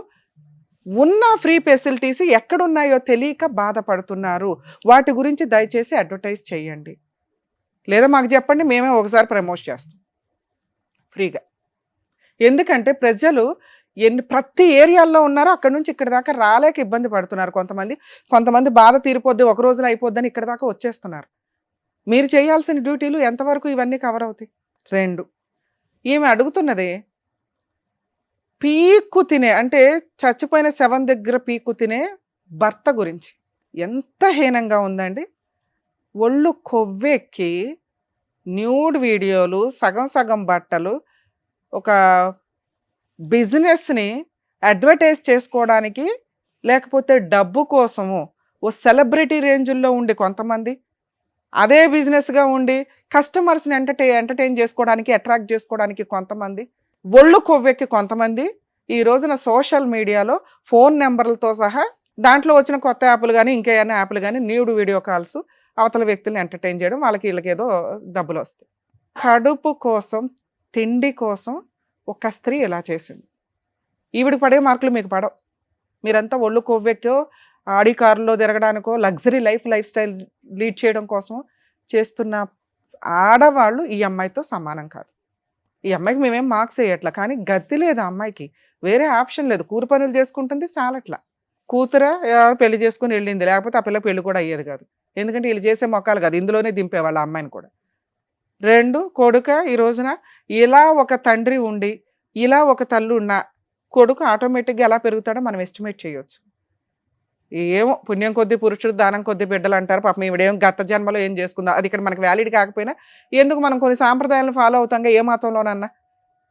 ఉన్న ఫ్రీ ఫెసిలిటీస్ ఎక్కడున్నాయో తెలియక బాధపడుతున్నారు. వాటి గురించి దయచేసి అడ్వర్టైజ్ చేయండి, లేదా మాకు చెప్పండి, మేమే ఒకసారి ప్రమోట్ చేస్తాం ఫ్రీగా. ఎందుకంటే ప్రజలు ప్రతి ఏరియాల్లో ఉన్నారో అక్కడ నుంచి ఇక్కడ దాకా రాలేక ఇబ్బంది పడుతున్నారు. కొంతమంది బాధ తీరిపోద్ది, ఒక రోజులో అయిపోద్దని ఇక్కడ దాకా వచ్చేస్తున్నారు. మీరు చేయాల్సిన డ్యూటీలు ఎంతవరకు ఇవన్నీ కవర్ అవుతాయి? 2, ఈమె అడుగుతున్నది పీక్కు తినే, అంటే చచ్చిపోయిన శవం దగ్గర పీక్కు తినే భర్త గురించి. ఎంత హీనంగా ఉందండి. ఒళ్ళు కొవ్వెక్కి న్యూడ్ వీడియోలు, సగం బట్టలు, ఒక బిజినెస్ని అడ్వర్టైజ్ చేసుకోవడానికి, లేకపోతే డబ్బు కోసము ఓ సెలబ్రిటీ రేంజుల్లో ఉండి కొంతమంది, అదే బిజినెస్గా ఉండి కస్టమర్స్ని ఎంటర్టైన్ చేసుకోవడానికి, అట్రాక్ట్ చేసుకోవడానికి కొంతమంది, ఒళ్ళు కొవ్వెక్కి కొంతమంది ఈ రోజున సోషల్ మీడియాలో ఫోన్ నెంబర్లతో సహా దాంట్లో వచ్చిన కొత్త యాప్లు కానీ ఇంకేమైనా యాప్లు కానీ న్యూడ్ వీడియో కాల్స్ అవతల వ్యక్తుల్ని ఎంటర్టైన్ చేయడం, వాళ్ళకి వీళ్ళకి ఏదో డబ్బులు వస్తాయి. కడుపు కోసం, తిండి కోసం ఒక స్త్రీ ఇలా చేసింది. ఈవిడికి పడే మార్కులు మీకు పడవు. మీరంతా ఒళ్ళు కొవ్వెక్కో ఆడి కారులో తిరగడానికో లగ్జరీ లైఫ్ స్టైల్ లీడ్ చేయడం కోసం చేస్తున్న ఆడవాళ్ళు ఈ అమ్మాయితో సమానం కాదు. ఈ అమ్మాయికి మేమేం మార్క్స్ వేయట్లా, కానీ గతి లేదు ఆ అమ్మాయికి, వేరే ఆప్షన్ లేదు. కూలి పనులు చేసుకుంటుంది చాలట్లా. కూతురా పెళ్లి చేసుకుని వెళ్ళింది, లేకపోతే ఆ పిల్ల పెళ్లి కూడా అయ్యేది కాదు. ఎందుకంటే వీళ్ళు చేసే మొక్కలు కాదు, ఇందులోనే దింపేవాళ్ళ అమ్మాయిని కూడా. 2 కొడుక ఈ రోజున ఇలా ఒక తండ్రి ఉండి ఇలా ఒక తల్లి ఉన్న కొడుకు ఆటోమేటిక్గా ఎలా పెరుగుతాడో మనం ఎస్టిమేట్ చేయొచ్చు. ఏమో పుణ్యం కొద్ది పురుషుడు, దానం కొద్ది బిడ్డలు అంటారు. పాపం ఈవిడేం గత జన్మలో ఏం చేసుకుందా, అది ఇక్కడ మనకు వ్యాలిడ్ కాకపోయినా ఎందుకు మనం కొన్ని సాంప్రదాయాలను ఫాలో అవుతాంగా, ఏ మతంలోనన్నా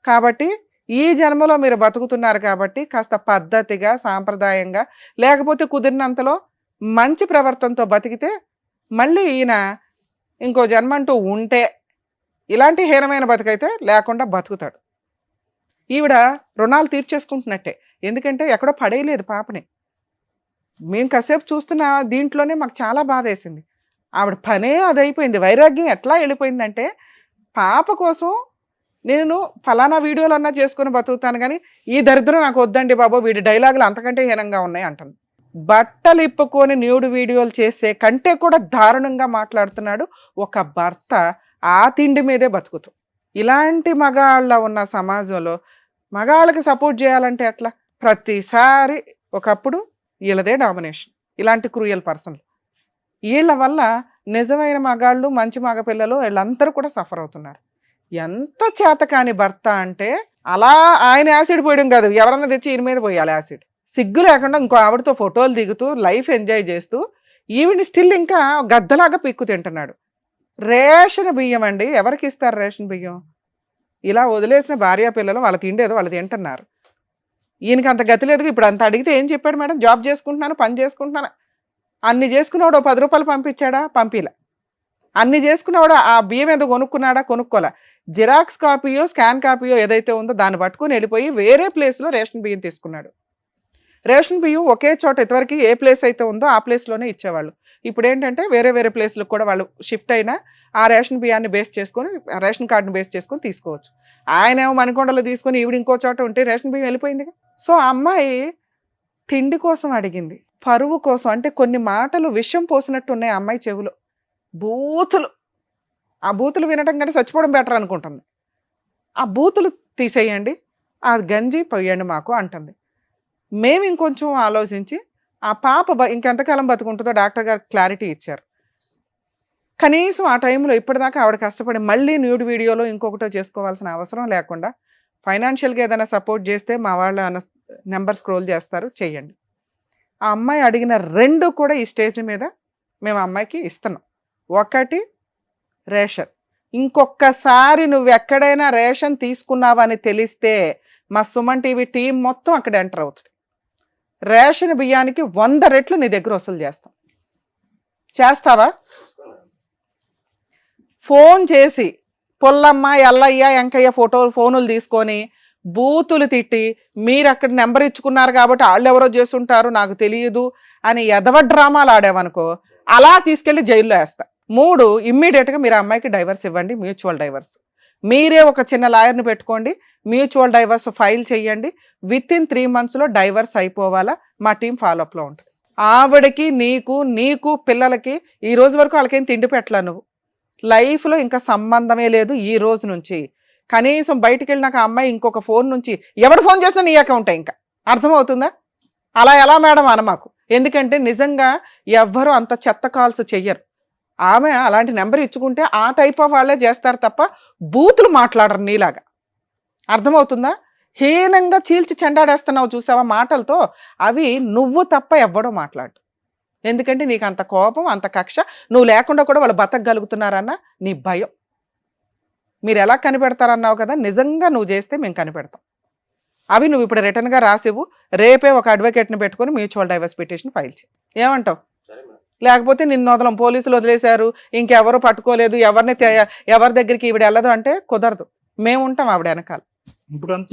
కాబట్టి ఈ జన్మలో మీరు బతుకుతున్నారు కాబట్టి కాస్త పద్ధతిగా సాంప్రదాయంగా లేకపోతే కుదిరినంతలో మంచి ప్రవర్తనతో బతికితే మళ్ళీ ఈయన ఇంకో జన్మ అంటూ ఉంటే ఇలాంటి హీనమైన బతుకైతే లేకుండా బతుకుతాడు. ఈవిడ రుణాలు తీర్చేసుకుంటున్నట్టే, ఎందుకంటే ఎక్కడో పడేయలేదు పాపని. మేము కాసేపు చూస్తున్న దీంట్లోనే మాకు చాలా బాధ వేసింది. ఆవిడ పనే అదైపోయింది, వైరాగ్యం ఎట్లా వెళ్ళిపోయిందంటే పాప కోసం నేను ఫలానా వీడియోలు అన్నా చేసుకుని బతుకుతాను కానీ ఈ దరిద్రం నాకు వద్దండి బాబు, వీడి డైలాగులు అంతకంటే హీనంగా ఉన్నాయి అంటుంది. బట్టలు ఇప్పుకొని న్యూడ్ వీడియోలు చేసే కంటే కూడా దారుణంగా మాట్లాడుతున్నాడు ఒక భర్త ఆ తిండి మీదే బతుకుతూ. ఇలాంటి మగాళ్ళ ఉన్న సమాజంలో మగాళ్ళకి సపోర్ట్ చేయాలంటే ఎట్లా? ప్రతిసారి ఒకప్పుడు వీళ్ళదే డామినేషన్, ఇలాంటి క్రూయల్ పర్సన్లు. వీళ్ళ వల్ల నిజమైన మగాళ్ళు మంచి మగపిల్లలు వీళ్ళందరూ కూడా సఫర్ అవుతున్నారు. ఎంత చేతకాని భర్త అంటే అలా ఆయన యాసిడ్ పోయడం కాదు, ఎవరన్నా తెచ్చి ఈయన మీద పోయాలి యాసిడ్. సిగ్గు లేకుండా ఇంకో ఆవిడతో ఫోటోలు దిగుతూ లైఫ్ ఎంజాయ్ చేస్తూ ఈవిని స్టిల్ ఇంకా గద్దలాగా పిక్కు తింటున్నాడు. రేషన్ బియ్యం అండి, ఎవరికి ఇస్తారు రేషన్ బియ్యం? ఇలా వదిలేసిన భార్య పిల్లలు వాళ్ళ తిండేదో వాళ్ళు తింటున్నారు. ఈయనకి అంత గతి లేదు. ఇప్పుడు అంత అడిగితే ఏం చెప్పాడు మేడం? జాబ్ చేసుకుంటున్నాను, పని చేసుకుంటున్నాను. అన్ని చేసుకున్నవాడు 10 రూపాయలు పంపించాడా? పంపిలా. అన్ని చేసుకున్నవాడు ఆ బియ్యం ఏదో కొనుక్కున్నాడా? కొనుక్కోలే. జిరాక్స్ కాపీయో స్కాన్ కాపీయో ఏదైతే ఉందో దాన్ని పట్టుకుని వెళ్ళిపోయి వేరే ప్లేస్లో రేషన్ బియ్యం తీసుకున్నాడు. రేషన్ బియ్యం ఒకే చోట ఇదివరకు ఏ ప్లేస్ అయితే ఉందో ఆ ప్లేస్లోనే ఇచ్చేవాళ్ళు. ఇప్పుడు ఏంటంటే వేరే వేరే ప్లేస్లకు కూడా వాళ్ళు షిఫ్ట్ అయినా ఆ రేషన్ బియ్యాన్ని బేస్ చేసుకొని, రేషన్ కార్డుని బేస్ చేసుకొని తీసుకోవచ్చు. ఆయన ఏమో మణికొండలో తీసుకొని ఈవిడ ఇంకో చోట ఉంటే రేషన్ బియ్యం వెళ్ళిపోయింది. సో ఆ అమ్మాయి తిండి కోసం అడిగింది, పరువు కోసం. అంటే కొన్ని మాటలు విషం పోసినట్టు ఉన్నాయి ఆ అమ్మాయి చెవులో, బూతులు. ఆ బూతులు వినటం కంటే చచ్చిపోవడం బెటర్ అనుకుంటుంది. ఆ బూతులు తీసేయండి, ఆ గంజి పోయండి మాకు అంటుంది. మేము ఇంకొంచెం ఆలోచించి ఆ పాప ఇంకెంతకాలం బతుకుంటుందో డాక్టర్ గారు క్లారిటీ ఇచ్చారు. కనీసం ఆ టైంలో ఇప్పటిదాకా ఆవిడ కష్టపడి మళ్ళీ న్యూడ్ వీడియోలో ఇంకొకటో చేసుకోవాల్సిన అవసరం లేకుండా ఫైనాన్షియల్గా ఏదైనా సపోర్ట్ చేస్తే మా వాళ్ళ నెంబర్ స్క్రోల్ చేస్తారు, చెయ్యండి. ఆ అమ్మాయి అడిగిన 2 కూడా ఈ స్టేజ్ మీద మేము అమ్మాయికి ఇస్తున్నాం. ఒకటి రేషన్. ఇంకొకసారి నువ్వు ఎక్కడైనా రేషన్ తీసుకున్నావని తెలిస్తే మా సుమన్ టీవీ టీం మొత్తం అక్కడ ఎంటర్ అవుతుంది. రేషన్ బియ్యానికి 100 రెట్లు నీ దగ్గర వసూలు చేస్తాం. చేస్తావా? ఫోన్ చేసి పొల్లమ్మ, ఎల్లయ్య, వెంకయ్య ఫోనులు తీసుకొని బూతులు తిట్టి మీరు అక్కడ నెంబర్ ఇచ్చుకున్నారు కాబట్టి వాళ్ళు ఎవరో చేస్తుంటారు నాకు తెలియదు అని ఎదవ డ్రామాలు ఆడావనుకో అలా తీసుకెళ్ళి జైల్లో వేస్తా. 3 ఇమ్మీడియట్గా మీరు అమ్మాయికి డైవర్స్ ఇవ్వండి, మ్యూచువల్ డైవర్స్. మీరే ఒక చిన్న లాయర్ని పెట్టుకోండి, మ్యూచువల్ డైవర్స్ ఫైల్ చేయండి. విత్-ఇన్ 3 monthsలో డైవర్స్ అయిపోవాలా, మా టీం ఫాలోఅప్లో ఉంటుంది. ఆవిడకి నీకు పిల్లలకి ఈ రోజు వరకు వాళ్ళకేం తిండి పెట్టలా. నువ్వు లైఫ్లో ఇంకా సంబంధమే లేదు ఈ రోజు నుంచి. కనీసం బయటికి వెళ్ళినాక ఆ అమ్మాయి ఇంకొక ఫోన్ నుంచి ఎవరు ఫోన్ చేసినా నీ అకౌంటే. ఇంకా అర్థమవుతుందా? అలా ఎలా మేడం అనమాకు. ఎందుకంటే నిజంగా ఎవ్వరూ అంత చెత్త కాల్స్ చెయ్యరు. ఆమె అలాంటి నెంబర్ ఇచ్చుకుంటే ఆ టైప్ ఆఫ్ వాళ్ళే చేస్తారు తప్ప బూతులు మాట్లాడరు నీలాగా. అర్థమవుతుందా? హీనంగా చీల్చి చెండాడేస్తున్నావు చూసావా మాటలతో, అవి నువ్వు తప్ప ఎవ్వడో మాట్లాడు. ఎందుకంటే నీకు అంత కోపం, అంత కక్ష. నువ్వు లేకుండా కూడా వాళ్ళు బతకగలుగుతున్నారన్న నీ భయం. మీరు ఎలా కనిపెడతారన్నావు కదా, నిజంగా నువ్వు చేస్తే మేము కనిపెడతాం. అవి నువ్వు ఇప్పుడు రిటర్న్గా రాసివ్వు. రేపే ఒక అడ్వకేట్ని పెట్టుకొని మ్యూచువల్ డైవర్స్ పిటిషన్ ఫైల్ చేయి. ఏమంటావు? లేకపోతే నిన్ను వదలం, పోలీసులు వదిలేశారు, ఇంకెవరు పట్టుకోలేదు, ఎవరి దగ్గరికి ఈవిడ వెళ్ళదు అంటే కుదరదు. మేము ఉంటాం ఆవిడ వెనకాల.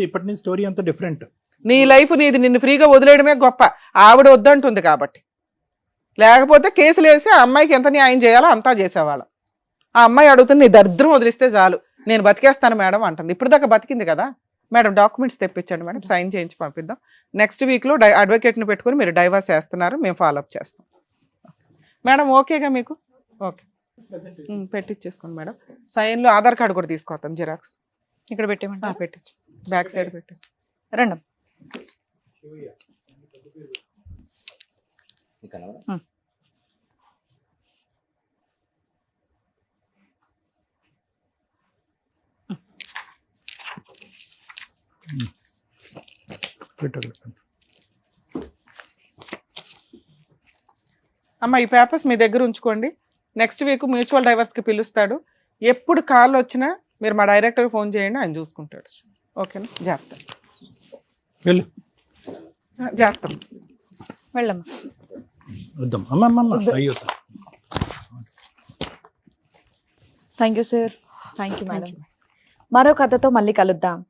ఇప్పటి నుంచి స్టోరీ అంతా డిఫరెంట్. నీ లైఫ్ నీది, నిన్ను ఫ్రీగా వదిలేయడమే గొప్ప. ఆవిడ వద్దంటుంది కాబట్టి. లేకపోతే కేసులు వేసి ఆ అమ్మాయికి ఎంత న్యాయం చేయాలో అంతా చేసేవాళ్ళం. ఆ అమ్మాయి అడుగుతుంది నీ దరిద్రం వదిలిస్తే చాలు, నేను బతికేస్తాను మేడం అంటుంది. ఇప్పుడు దాకా బతికింది కదా మేడం, డాక్యుమెంట్స్ తెప్పించండి మేడం, సైన్ చేయించి పంపిద్దాం. నెక్స్ట్ వీక్లో అడ్వకేట్ని పెట్టుకుని మీరు డైవర్స్ వేస్తున్నారు, మేము ఫాలోఅప్ చేస్తాం మేడం. ఓకేగా మీకు? ఓకే, పెట్టించేసుకోండి మేడం. సైన్లో ఆధార్ కార్డు కూడా తీసుకోవద్దాం, జిరాక్స్ ఇక్కడ పెట్టేమంటా? పెట్టించు, బ్యాక్ సైడ్ పెట్టి రండి. అమ్మ ఈ పేపర్స్ మీ దగ్గర ఉంచుకోండి. నెక్స్ట్ వీక్ మ్యూచువల్ డైవర్స్కి పిలుస్తాడు. ఎప్పుడు కాల్ వచ్చినా మీరు మా డైరెక్టర్కి ఫోన్ చేయండి, ఆయన చూసుకుంటాడు. ఓకేనా? జాగ్రత్త. వెళ్ళు. జాగ్రత్త. వెళ్ళమ్మా. వద్దాం అమ్మమ్మ. అయ్యో, thank you sir. Thank you madam. మరో కథతో మళ్ళీ కలుద్దాం.